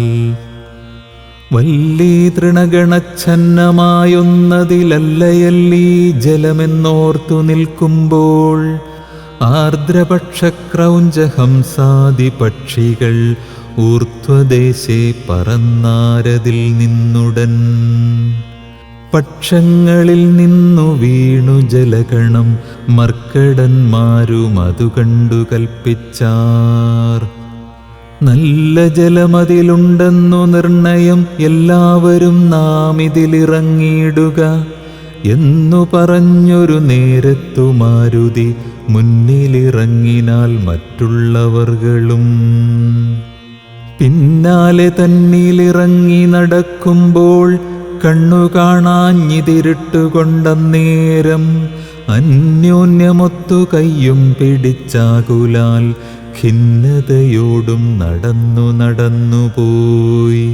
വല്ലീ തൃണഗണച്ഛന്നമായൊന്നതിലല്ലയല്ലീ ജലമെന്നോർത്തു നിൽക്കുമ്പോൾ ആർദ്രപക്ഷക്രൗഞ്ചഹംസാദി പക്ഷികൾ ഊർധ്വദേശേ പറന്നാരതിൽ നിന്നുടൻ. പക്ഷങ്ങളിൽ നിന്നു വീണു ജലഗണം മർക്കടന്മാരും അതു കണ്ടു കൽപ്പിച്ചാർ. നല്ല ജലമതിലുണ്ടെന്നു നിർണയം, എല്ലാവരും നാം ഇതിലിറങ്ങിയിടുക എന്നു പറഞ്ഞൊരു നേരത്തു മാരുതി മുന്നിലിറങ്ങിനാൽ മറ്റുള്ളവർകളും പിന്നാലെ തന്നിലിറങ്ങി നടക്കുമ്പോൾ കണ്ണു കാണാഞ്ഞിതിരിട്ടുകൊണ്ടന്നേരം അന്യോന്യമൊത്തു കയ്യും പിടിച്ചാകുലാൽ ഖിന്നതയോടും നടന്നു പോയി.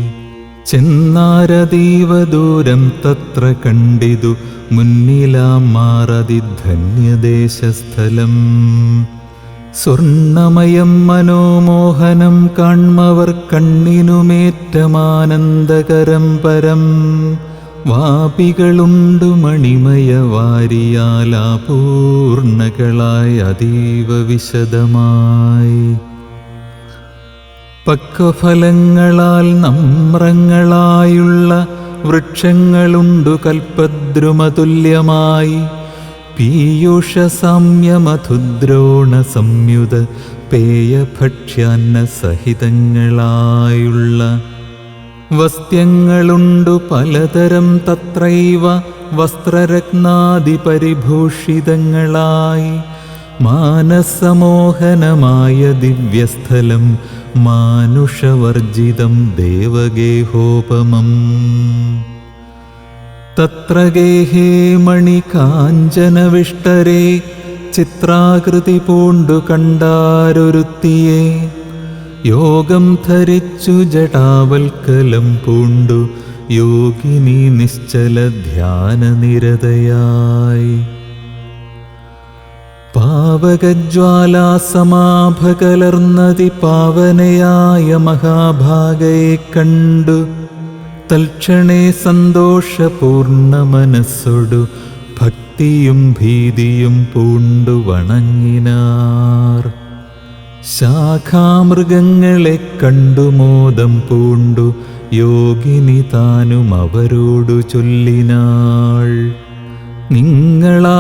ചെന്നാരതീവ ദൂരം തത്ര കണ്ടിതു മുന്നിലാം മാറതി ധന്യദേശസ്ഥലം. സ്വർണമയം മനോമോഹനം കാൺമവർ കണ്ണിനുമേറ്റമാനന്ദകരം പരം. വാപികളുണ്ടു മണിമയ വാരിയാലാപൂർണകളായി അതീവ വിശദമായി. പക്വഫലങ്ങളാൽ നമ്രങ്ങളായുള്ള വൃക്ഷങ്ങളുണ്ടു കൽപ്പദ്രുമതുല്യമായി. പീയൂഷ സാമ്യമധുദ്രോണ സംയുത പേയഭക്ഷ്യാന്ന സഹിതങ്ങളായുള്ള വസ്ത്യങ്ങളുണ്ടു പലതരം തത്രൈവ വസ്ത്രരത്നാദിപരിഭൂഷിതങ്ങളായി. മാനസമോഹനമായ ദിവ്യസ്ഥലം മാനുഷവർജിതം ദേവഗേഹോപമം. തത്ര ഗേഹേ മണികാഞ്ചനവിഷ്ടരേ ചിത്രാകൃതി പൂണ്ടു കണ്ടാരൊരുത്തിയെ. യോഗം ധരിച്ചു ജടാവൽക്കലം പൂണ്ടു യോഗിനി നിശ്ചല ധ്യാനനിരതയായി. പാവകജ്വാലാസമാഭകലർന്നതി പാവനയായ മഹാഭാഗയെ കണ്ടു തൽക്ഷണേ സന്തോഷപൂർണ്ണ മനസ്സൊടു ഭക്തിയും ഭീതിയും പൂണ്ടു വണങ്ങിനാർ. ശാഖാമൃഗങ്ങളെ കണ്ടു മോദം പൂണ്ടു യോഗിനി താനും അവരോടു ചൊല്ലിനാൾ. നിങ്ങളാരാകുന്നതെന്നു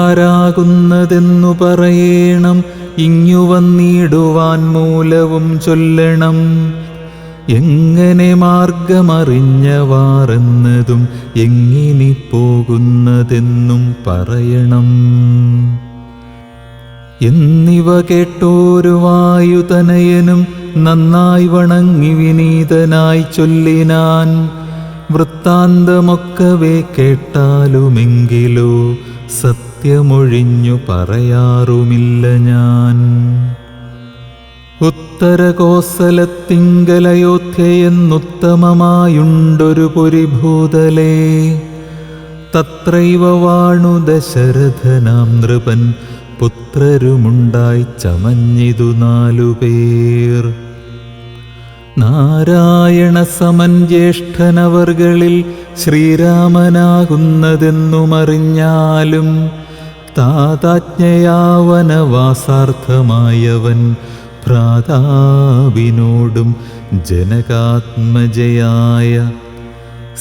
പറയേണം, ഇങ്ങു വന്നിടുവാൻ മൂലവും ചൊല്ലണം. എങ്ങനെ മാർഗമറിഞ്ഞവാറെന്നതും എങ്ങിനി പോകുന്നതെന്നും പറയണം. എന്നിവ കേട്ടോരു വായുതനയനും നന്നായി വണങ്ങി വിനീതനായി ചൊല്ലിനാൻ. വൃത്താന്തമൊക്കവേ കേട്ടാലുമെങ്കിലോ സത്യമൊഴിഞ്ഞു പറയാറുമില്ല ഞാൻ. ഉത്തരകോസലത്തിങ്കലയോധ്യയെന്നുത്തമമായുണ്ടൊരു പുരിഭൂതലേ. തത്രൈവ വാണു ദശരഥനാം നൃപൻ പുത്രരുമുണ്ടായി ചമഞ്ഞിതു 4 പേർ. നാരായണ സമൻ ജ്യേഷ്ഠനവർകളിൽ ശ്രീരാമനാകുന്നതെന്നുമറിഞ്ഞാലും താതാജ്ഞയാവനവാസാർത്ഥമായവൻ ഭ്രാതാവിനോടും ജനകാത്മജയായ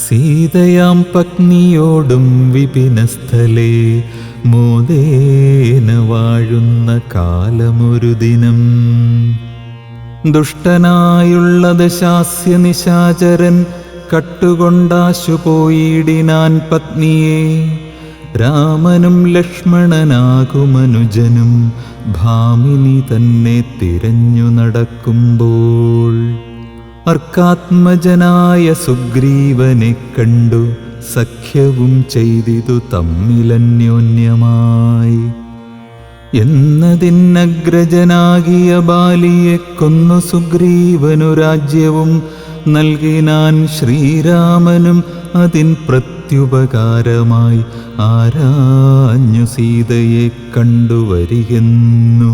സീതയാം പത്നിയോടും വിപിനസ്ഥലേ മോദേന വാഴുന്ന കാലമൊരു ദിനം. ദുഷ്ടനായുള്ള ദശാസ്യ നിശാചരൻ കട്ടുകൊണ്ടാശു പോയിടിനാൻ പത്നിയെ. രാമനും ലക്ഷ്മണനാകുമനുജനും ഭാമിനി തന്നെ തിരഞ്ഞു നടക്കുമ്പോൾ അർക്കാത്മജനായ സുഗ്രീവനെ കണ്ടു സഖ്യവും ചെയ്തിതു തമ്മിലന്യോന്യമായി. എന്നതിനഗ്രജനാകിയ ബാലിയെ കൊന്നു സുഗ്രീവനു രാജ്യവും നൽകിനാൻ. ശ്രീരാമനും അതിൻ പ്രത്യുപകാരമായി ആരാഞ്ഞു സീതയെ കണ്ടുവരികെന്നു.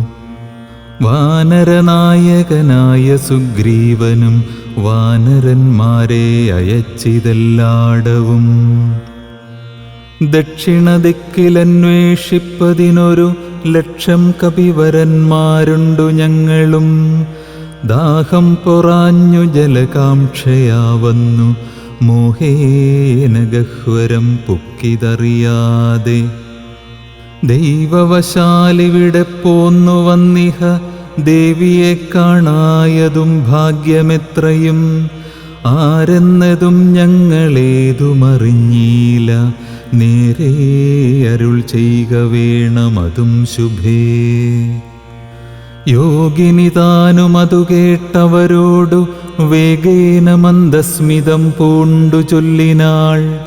വാനരനായകനായ സുഗ്രീവനും വാനരന്മാരെ അയച്ചിതെല്ലാടവും. ദക്ഷിണദിക്കിലന്വേഷിപ്പതിനൊരു ലക്ഷം കപിവരന്മാരുണ്ടു ഞങ്ങളും. ദാഹം പൊറാഞ്ഞു ജലകാംക്ഷയാ വന്നു മോഹേന ഗഹ്വരം പൊക്കിതറിയാതെ. ദൈവവശാലിവിടെ പോന്നു വന്നിഹ ദേവിയെ കാണായതും ഭാഗ്യമെത്രയും. ആരെന്നതും ഞങ്ങളേതുമറിഞ്ഞീല, നേരെ അരുൾ ചെയ്യുക വേണമതും ശുഭേ. യോഗിനി താനുമതു കേട്ടവരോടു വേഗേന മന്ദസ്മിതം പൂണ്ടു ചൊല്ലിനാൾ.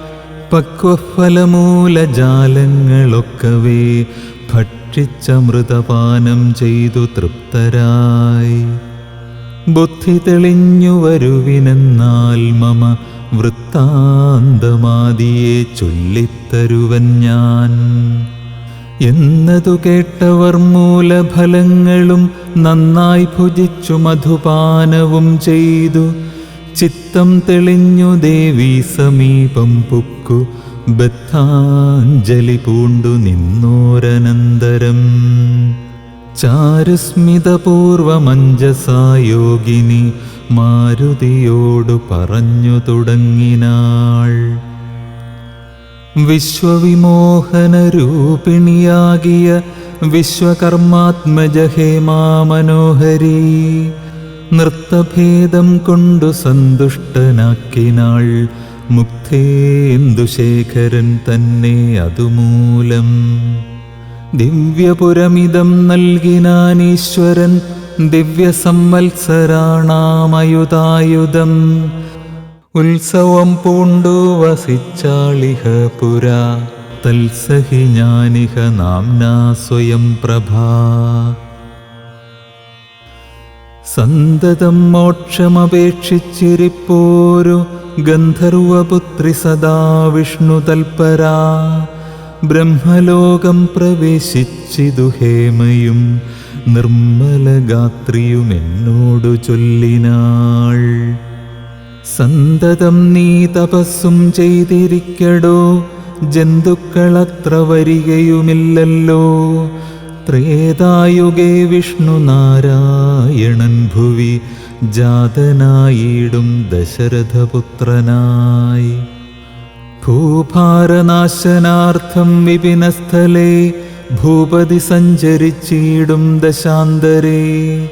പക്വഫലമൂലജാലങ്ങളൊക്കവേ ഭക്ഷിച്ചമൃതപാനം ചെയ്തു തൃപ്തരായി. ബുദ്ധി തെളിഞ്ഞു വരുവിനെന്നാൽ മമ വൃത്താന്തമാദിയെ ചൊല്ലിത്തരുവൻ ഞാൻ. എന്നതു കേട്ടവർ മൂലഫലങ്ങളും നന്നായി ഭുജിച്ചു മധുപാനവും ചെയ്തു. ചിത്തം തെളിഞ്ഞു ദേവീ സമീപം പുക്കു ബദ്ധാഞ്ജലി പൂണ്ടു നിന്നോരനന്തരം. ചാരുസ്മിതപൂർവമഞ്ജസായോഗിനി മാരുതിയോടു പറഞ്ഞു തുടങ്ങിനാൾ. വിശ്വവിമോഹനരൂപിണിയാകിയ വിശ്വകർമാത്മജഹേമാ മനോഹരീ, നൃത്തഭേദം കൊണ്ടു സന്തുഷ്ടനാക്കിനാൾ മുക്തേന്ദുശേഖരൻ തന്നെ അതുമൂലം. ദിവ്യപുരമിതം നൽകിനാനീശ്വരൻ ദിവ്യസംവത്സരാണാമയുതായുധം. ഉത്സവം പൂണ്ടു വസിച്ചാളിഹ പുരാ, തൽസഹി ജ്ഞാനിഹ നാംനാ സ്വയം പ്രഭാ. സന്തതം മോക്ഷമപേക്ഷിച്ചിരിപ്പോരു ഗന്ധർവപുത്രി സദാ വിഷ്ണു തൽപരാ. ബ്രഹ്മലോകം പ്രവേശിച്ചിതു ഹേമയും നിർമ്മലഗാത്രിയും എന്നോടു ചൊല്ലിനാൾ. സന്തതം നീ തപസ്സും ചെയ്തിരിക്കടോ, ജന്തുക്കളത്ര വരികയുമില്ലല്ലോ. ത്രേതായുഗേ വിഷ്ണു നാരായണൻ ഭുവി ജാതനായിടും ദശരഥപുത്രനായി. ഭൂഭാരനാശനാർത്ഥം വിപിനസ്ഥലേ ഭൂപതി സഞ്ചരിച്ചിടും ദശാന്തരേ.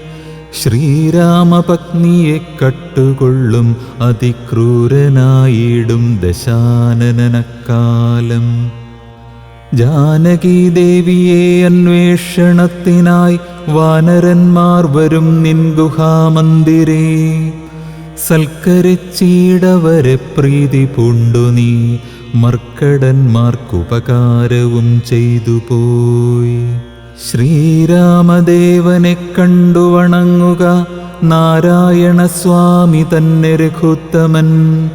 ശ്രീരാമപത്നിയെ കട്ടുകൊള്ളും അതിക്രൂരനായിടും ദശാനനക്കാലം. ജാനകീദേവിയെ അന്വേഷണത്തിനായി വാനരന്മാർ വരും നിൻ ഗുഹാമന്ദിരേ. സൽക്കരിച്ചീടവരെ പ്രീതി പൂണ്ടു നീ മർക്കടന്മാർക്കുപകാരവും ചെയ്തു പോയി. ശ്രീരാമദേവനെ കണ്ടു വണങ്ങുക നാരായണസ്വാമി തന്നെ രഘുത്തമൻ.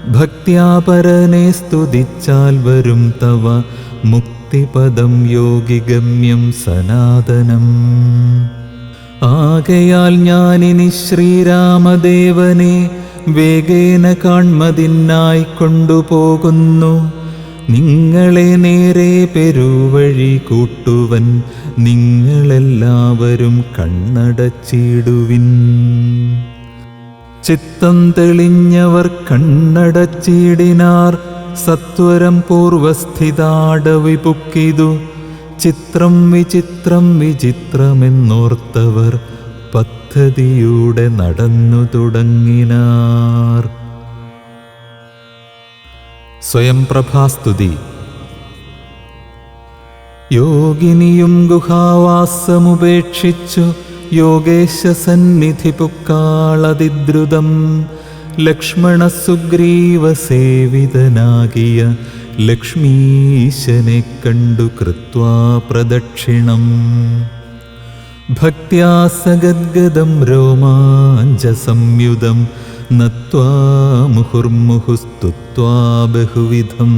ഭക്ത്യാപരനെ സ്തുതിച്ചാൽ വരും തവ മുക്തിപദം യോഗിഗമ്യം സനാതനം. ആകയാൽ ഞാനിനി ശ്രീരാമദേവനെ വേഗേന കാൺമതിനായി കൊണ്ടുപോകുന്നു. നിങ്ങളെ നേരെ പെരുവഴി കൂട്ടുവൻ, നിങ്ങളെല്ലാവരും കണ്ണടച്ചിടുവിൻ. ചിത്തം തെളിഞ്ഞവർ കണ്ണടച്ചിടിനാർ, സത്വരം പൂർവസ്ഥിതാടവി പുക്കിതു. ചിത്രം വിചിത്രം വിചിത്രമെന്നോർത്തവർ പദ്ധതിയൂടെ നടന്നു തുടങ്ങിനാർ. സ്വയം പ്രഭാസ്തുതി. യോഗിനിയും ഗുഹാവാസമുപേക്ഷിച്ചു യോഗേശ സന്നിധി പുക്കാളതിദ്രുതം. ലക്ഷ്മണസുഗ്രീവ സേവിതനാകിയ ലക്ഷ്മീശനെ കണ്ടു കൃത്വാ പ്രദക്ഷിണം. ഭക്ത്യാ സഗദ്ഗദം രോമാഞ്ചസംയുതം നത്വാ മുഹുർമുഹുസ്തുത്വാ ബഹുവിധം.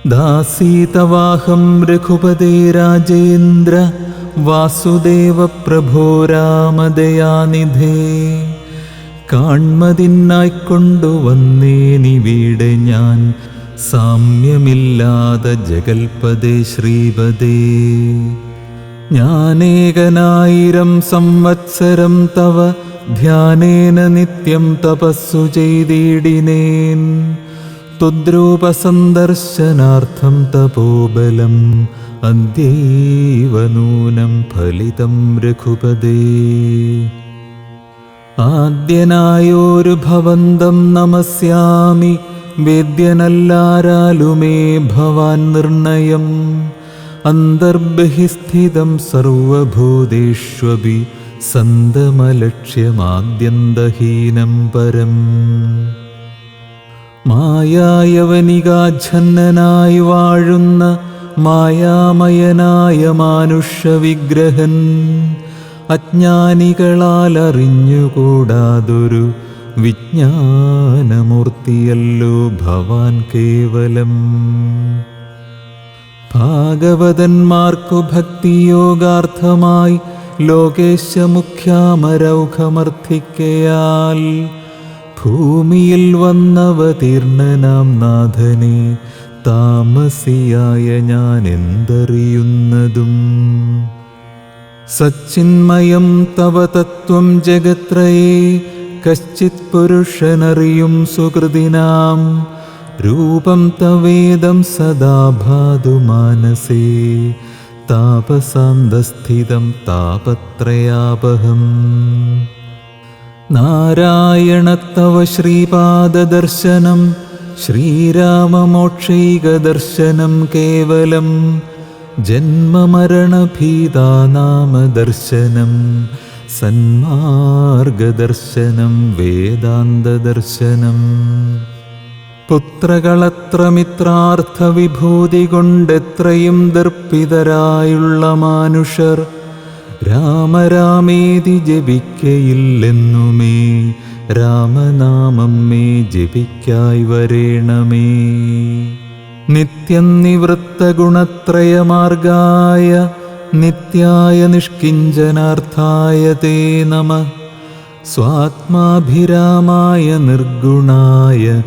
ദാസീതവാഹം രഘുപതേ രാജേന്ദ്ര വാസുദേവ പ്രഭോ രാമദയാനിധേ. കാൺമതിനായിക്കൊണ്ടുവന്നേനിവിടെ ഞാൻ സാമ്യമില്ലാതെ ജഗൽപദേ ശ്രീപദേ. ഞാനേകനായിരം സംവത്സരം തവ ധ്യാനേന നിത്യം തപസ്സു ചെയ്തിടിനേൻ. ത്വദ്രൂപസന്ദർശനാർത്ഥം തപോബലം അദ്യൈവ നൂനം ഫലിതം രഘുപദേ. ആദ്യനായോരു ഭവന്തം നമസ്യാമി, വേദ്യനല്ലാരാലുമേ ഭവാൻ നിർണയം. അന്തർബഹിസ്ഥിതം സർവഭൂതേഷ്വപി സന്തമലക്ഷ്യമാദ്യന്തഹീനം പരം. മായായവനികാച്ഛന്നനായി വാഴുന്ന മായാമയനായ മാനുഷ്യവിഗ്രഹൻ, അജ്ഞാനികളാൽ അറിഞ്ഞുകൂടാതൊരു വിജ്ഞാനമൂർത്തിയല്ലോ ഭവാൻ കേവലം. ഭാഗവതന്മാർക്കു ഭക്തിയോഗാർത്ഥമായി ലോകേശമുഖ്യാമരൗഖമർത്ഥിക്കയാൽ ഭൂമിയിൽ വന്നവതീർണനാം നാഥനെ താമസിയായ ഞാൻ എന്തറിയുന്നതും. സച്ചിന്മയം തവ തത്വം ജഗത്രയേ കശ്ചിത് പുരുഷനറിയും സുഹൃദിനാം. രൂപം തവേദം സദാ ഭാതു മാനസേ താപസാന്തസ്ഥിതം താപത്രയാപഹം. നാരായണത്തവ ശ്രീപാദദർശനം ശ്രീരാമമോക്ഷൈകദർശനം കേവലം. ജന്മമരണഭീതാനാമദർശനം സന്മാർഗദർശനം വേദാന്തദർശനം. പുത്രകളത്ര മിത്രാർത്ഥവിഭൂതി കൊണ്ടെത്രയും ദർപ്പിതരായുള്ള മാനുഷർ രാമരാമേതി ജപിക്കയില്ലെന്നുമേ രാമനാമം മേ ജപിക്കായി വരേണമേ. നിത്യം നിവൃത്തഗുണത്രയമാർഗായ നിത്യായ നിഷ്കിഞ്ചനാർത്ഥായ തേ നമഃ. സ്വാത്മാഭിരാമായ നിർഗുണായ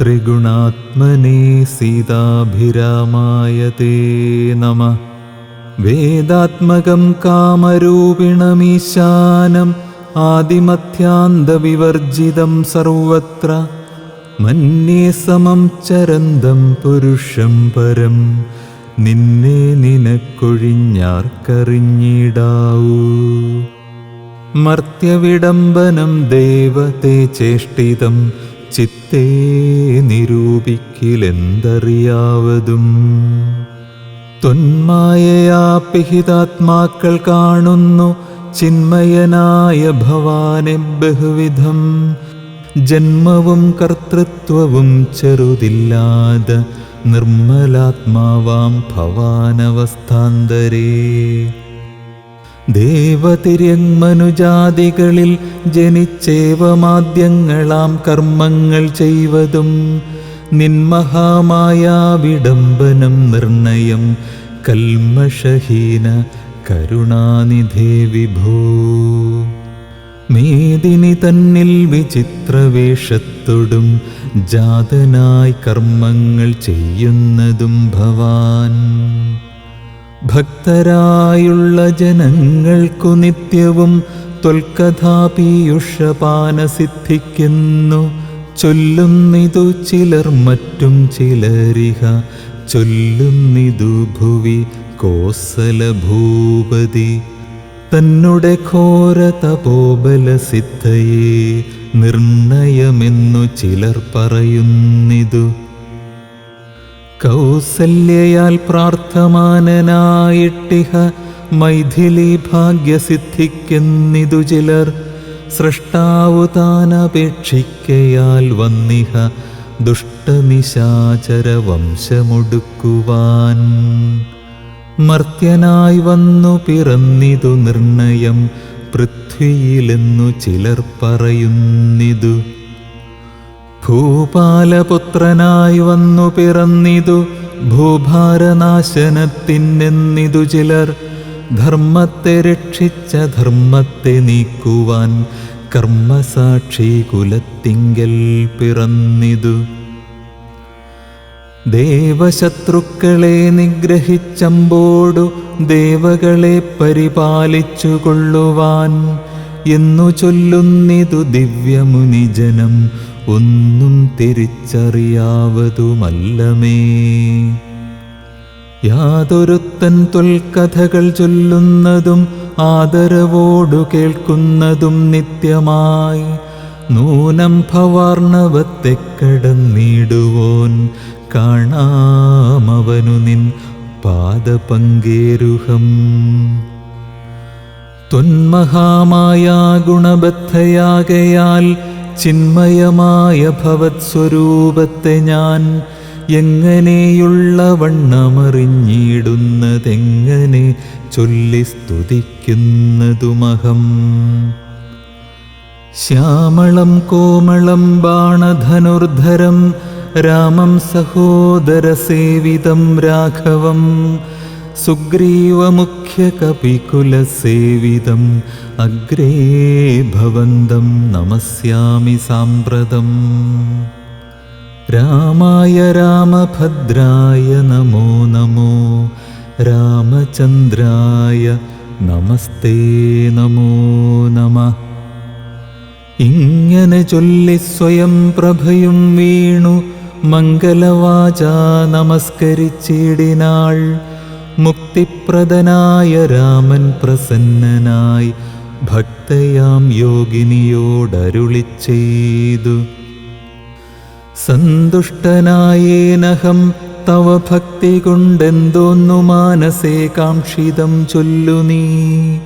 ത്രിഗുണാത്മനേ സീതാഭിരാമായ തേ നമഃ. വേദാത്മകം കാമരൂപിണമീശാനം ആദിമധ്യാന്തവിവർജിതം സർവത്ര. മന്യേ സമം ചരന്തം പുരുഷം പരം നിന്നെ നിനക്കൊഴിഞ്ഞാർക്കറിഞ്ഞിടാവൂ. മർത്യവിഡംബനം ദേവതേ ചേഷ്ടിതം ചിത്തേ നിരൂപിക്കിലെന്തറിയാവതും. ത്വന്മായയാ പിഹിതാത്മാക്കൾ കാണുന്നു ചിന്മയനായ ഭവാനെ ബഹുവിധം. ജന്മവും കർത്തൃത്വവും ചെറുതില്ലാതെ നിർമ്മലാത്മാവാം ഭവാനവസ്ഥാന്തരേ. ദേവതിര്യങ്മനുജാതികളിൽ ജനിച്ചേവമാദ്യങ്ങളാം കർമ്മങ്ങൾ ചെയ്വതും നിന്മഹാമായ വിഡംബനം നിർണയം കൽമഷഹീന കരുണാനിധേ വിഭോ. മേദിനി തന്നിൽ വിചിത്രവേഷത്തൊടും ജാതനായി കർമ്മങ്ങൾ ചെയ്യുന്നതും ഭവാൻ. ഭക്തരായുള്ള ജനങ്ങൾക്കു നിത്യവും ത്വൽകഥാപീയുഷപാനസിദ്ധിക്കുന്നു. ചൊല്ലുന്നിതു ചിലർ മറ്റും ചിലരിഹ ചൊല്ലുന്നിതു ഭുവി കോസലഭൂപതി. തന്നുടെ ഘോര തപോബലസിദ്ധയെ നിർണയമെന്നു ചിലർ പറയുന്നിതു. കൗസല്യയാൽ പ്രാർത്ഥമാനനായിട്ടിഹ മൈഥിലി ഭാഗ്യസിദ്ധിക്കെന്നിതു ചിലർ. സൃഷ്ടാവു താനപേക്ഷിക്കയാൽ വന്നിഹ ദുഷ്ടനിശാചര വംശമൊടുക്കുവാൻ. മർത്യനായി വന്നു പിറന്നിതു നിർണയം പൃഥ്വിയിലെന്നു ചിലർ പറയുന്നിതു. ഭൂപാലപുത്രനായി വന്നു പിറന്നിതു ഭൂഭാരനാശനത്തിനെന്നിതു ചിലർ. ധർമ്മത്തെ രക്ഷിച്ച ധർമ്മത്തെ നീക്കുവാൻ കർമ്മസാക്ഷി കുലത്തിങ്കൽ പിറന്നിതു. ദേവശത്രുക്കളെ നിഗ്രഹിച്ചമ്പോടു ദേവകളെ പരിപാലിച്ചു കൊള്ളുവാൻ എന്നു ചൊല്ലുന്നിതു ദിവ്യമുനിജനം ഒന്നും തിരിച്ചറിയാവതുമല്ലമേ. യാതൊരുത്തൻ തൊൽക്കഥകൾ ചൊല്ലുന്നതും ആദരവോടു കേൾക്കുന്നതും നിത്യമായി നൂനം ഭവാർണവത്തെ കടന്നിടുവോൻ കാണാമവനു നിൻ പാദപങ്കേരുഹം. ത്വന്മഹാമായ ഗുണബദ്ധയാകയാൽ ചിന്മയമായ ഭവത്സ്വരൂപത്തെ ഞാൻ എങ്ങനെയുള്ള വണ്ണമറിഞ്ഞിടുന്നതെങ്ങനെ ചൊല്ലി സ്തുതിക്കുന്നതുമഹം. ശ്യാമളം കോമളം ബാണധനുർധരം രാമം സഹോദരസേവിതം രാഘവം സുഗ്രീവമുഖ്യകപികുലസേവിതം അഗ്രേ ഭവന്തം നമസ്യാമി സാമ്പ്രതം. രാമായ രാമഭദ്രായ നമോ നമോ രാമചന്ദ്രായ നമസ്തേ നമോ നമഃ. ഇങ്ങനെ ചൊല്ലി സ്വയം പ്രഭയും വീണു മംഗലവാചാ നമസ്കരിച്ചിടിനാൾ. മുക്തിപ്രദനായ രാമൻ പ്രസന്നനായി ഭക്തയാം യോഗിനിയോടരുളിച്ചെയ്തു. സന്തുഷ്ടനായേനഹം തവ ഭക്തി കൊണ്ടെന്തോന്നു മാനസേ കാക്ഷിതം ചൊല്ലു നീ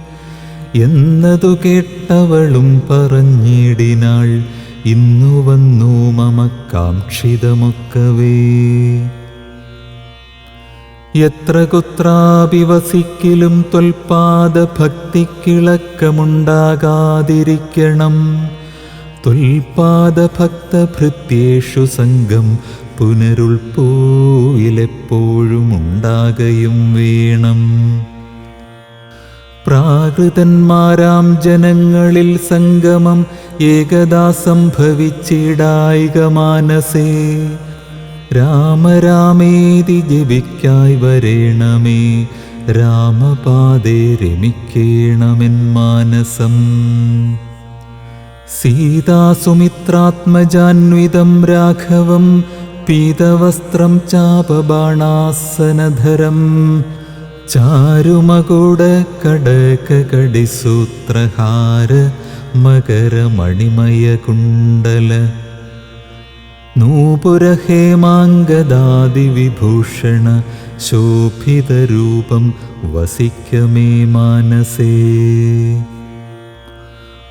എന്നതു കേട്ടവളും പറഞ്ഞിടിനാൾ. ഇന്നു വന്നു മമ കാക്ഷിതമൊക്കവേ. എത്ര കുത്രാപി വസിക്കിലും ത്വൽപാദ ഭക്തിക്കിളക്കമുണ്ടാകാതിരിക്കണം. ത്വൽപാദ ഭക്തഭൃത്യേഷു സംഗം പുനരുൾപ്പൂയിലെപ്പോഴും ഉണ്ടാകയും വേണം. പ്രാകൃതന്മാരാം ജനങ്ങളിൽ സംഗമം ഏകദാ സംഭവിച്ചിടായിക മാനസേ. രാമരാമേതി ജപിക്കായി വരേണമേ രാമപാദേ രമിക്കേണമെൻ മാനസം. സീതാസുമിത്രാത്മജാന്വിതം രാഘവം പീതവസ്ത്രം ചാപബാണാസനധരം ചാരുമകുട കടകടിസൂത്രഹാര മകരമണിമയകുണ്ടല നൂപുരഹേമാംഗദാദിവിഭൂഷണ ശോഭിതരൂപം വസിക്കമേ മാനസേ.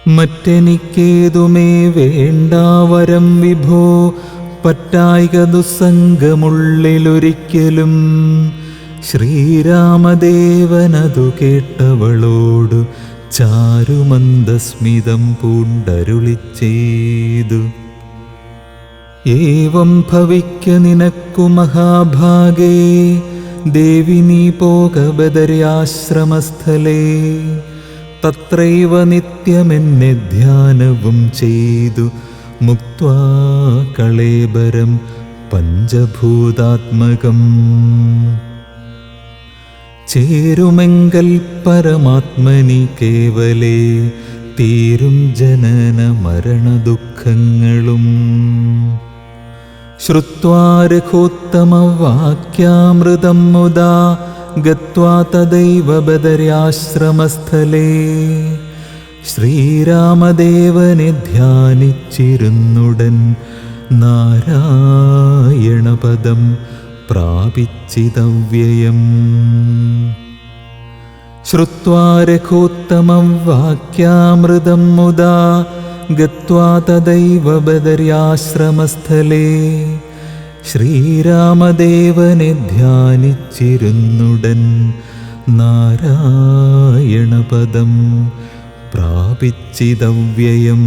മറ്റെനിക്കേതുമേ വേണ്ടാവരം വിഭോ പറ്റായിക ദുസ്സംഗമുള്ളിലൊരിക്കലും. ശ്രീരാമദേവനതു കേട്ടവളോടു ചാരുമന്ദസ്മിതം പൂണ്ടരുളിച്ചെയ്തു. ഏവം ഭവിക്ക നിനക്കു മഹാഭാഗേ ദേവി നീ പോക ബദര്യാശ്രമസ്ഥലേ. തത്രൈവ നിത്യമെന്നെ ധ്യാനവും ചെയ്തു മുക്ത്വാ കളേബരം പഞ്ചഭൂതാത്മകം. ചേരുമെങ്കൽ പരമാത്മനി കേവലേ തീരും ജനന മരണ ദുഃഖങ്ങളും. ശ്രുത്വാ രഘോത്തമവാക്യാമൃതം മുദാ ഗത്വാ തദൈവ ബദര്യാശ്രമസ്ഥലേ. ശ്രീരാമദേവനെ ധ്യാനിച്ചിരുന്നുടൻ നാരായണപദം പ്രാപിച്ചിതവ്യയം. ശ്രുത്വാ രഘോത്തമം വാക്യാമൃതം മുദാ ഗത്വാ തദൈവ ബദര്യാശ്രമസ്ഥലേ. ശ്രീരാമദേവനെ ധ്യാനിച്ചിരുന്നുടൻ നാരായണപദം പ്രാപിച്ചിതവ്യയം.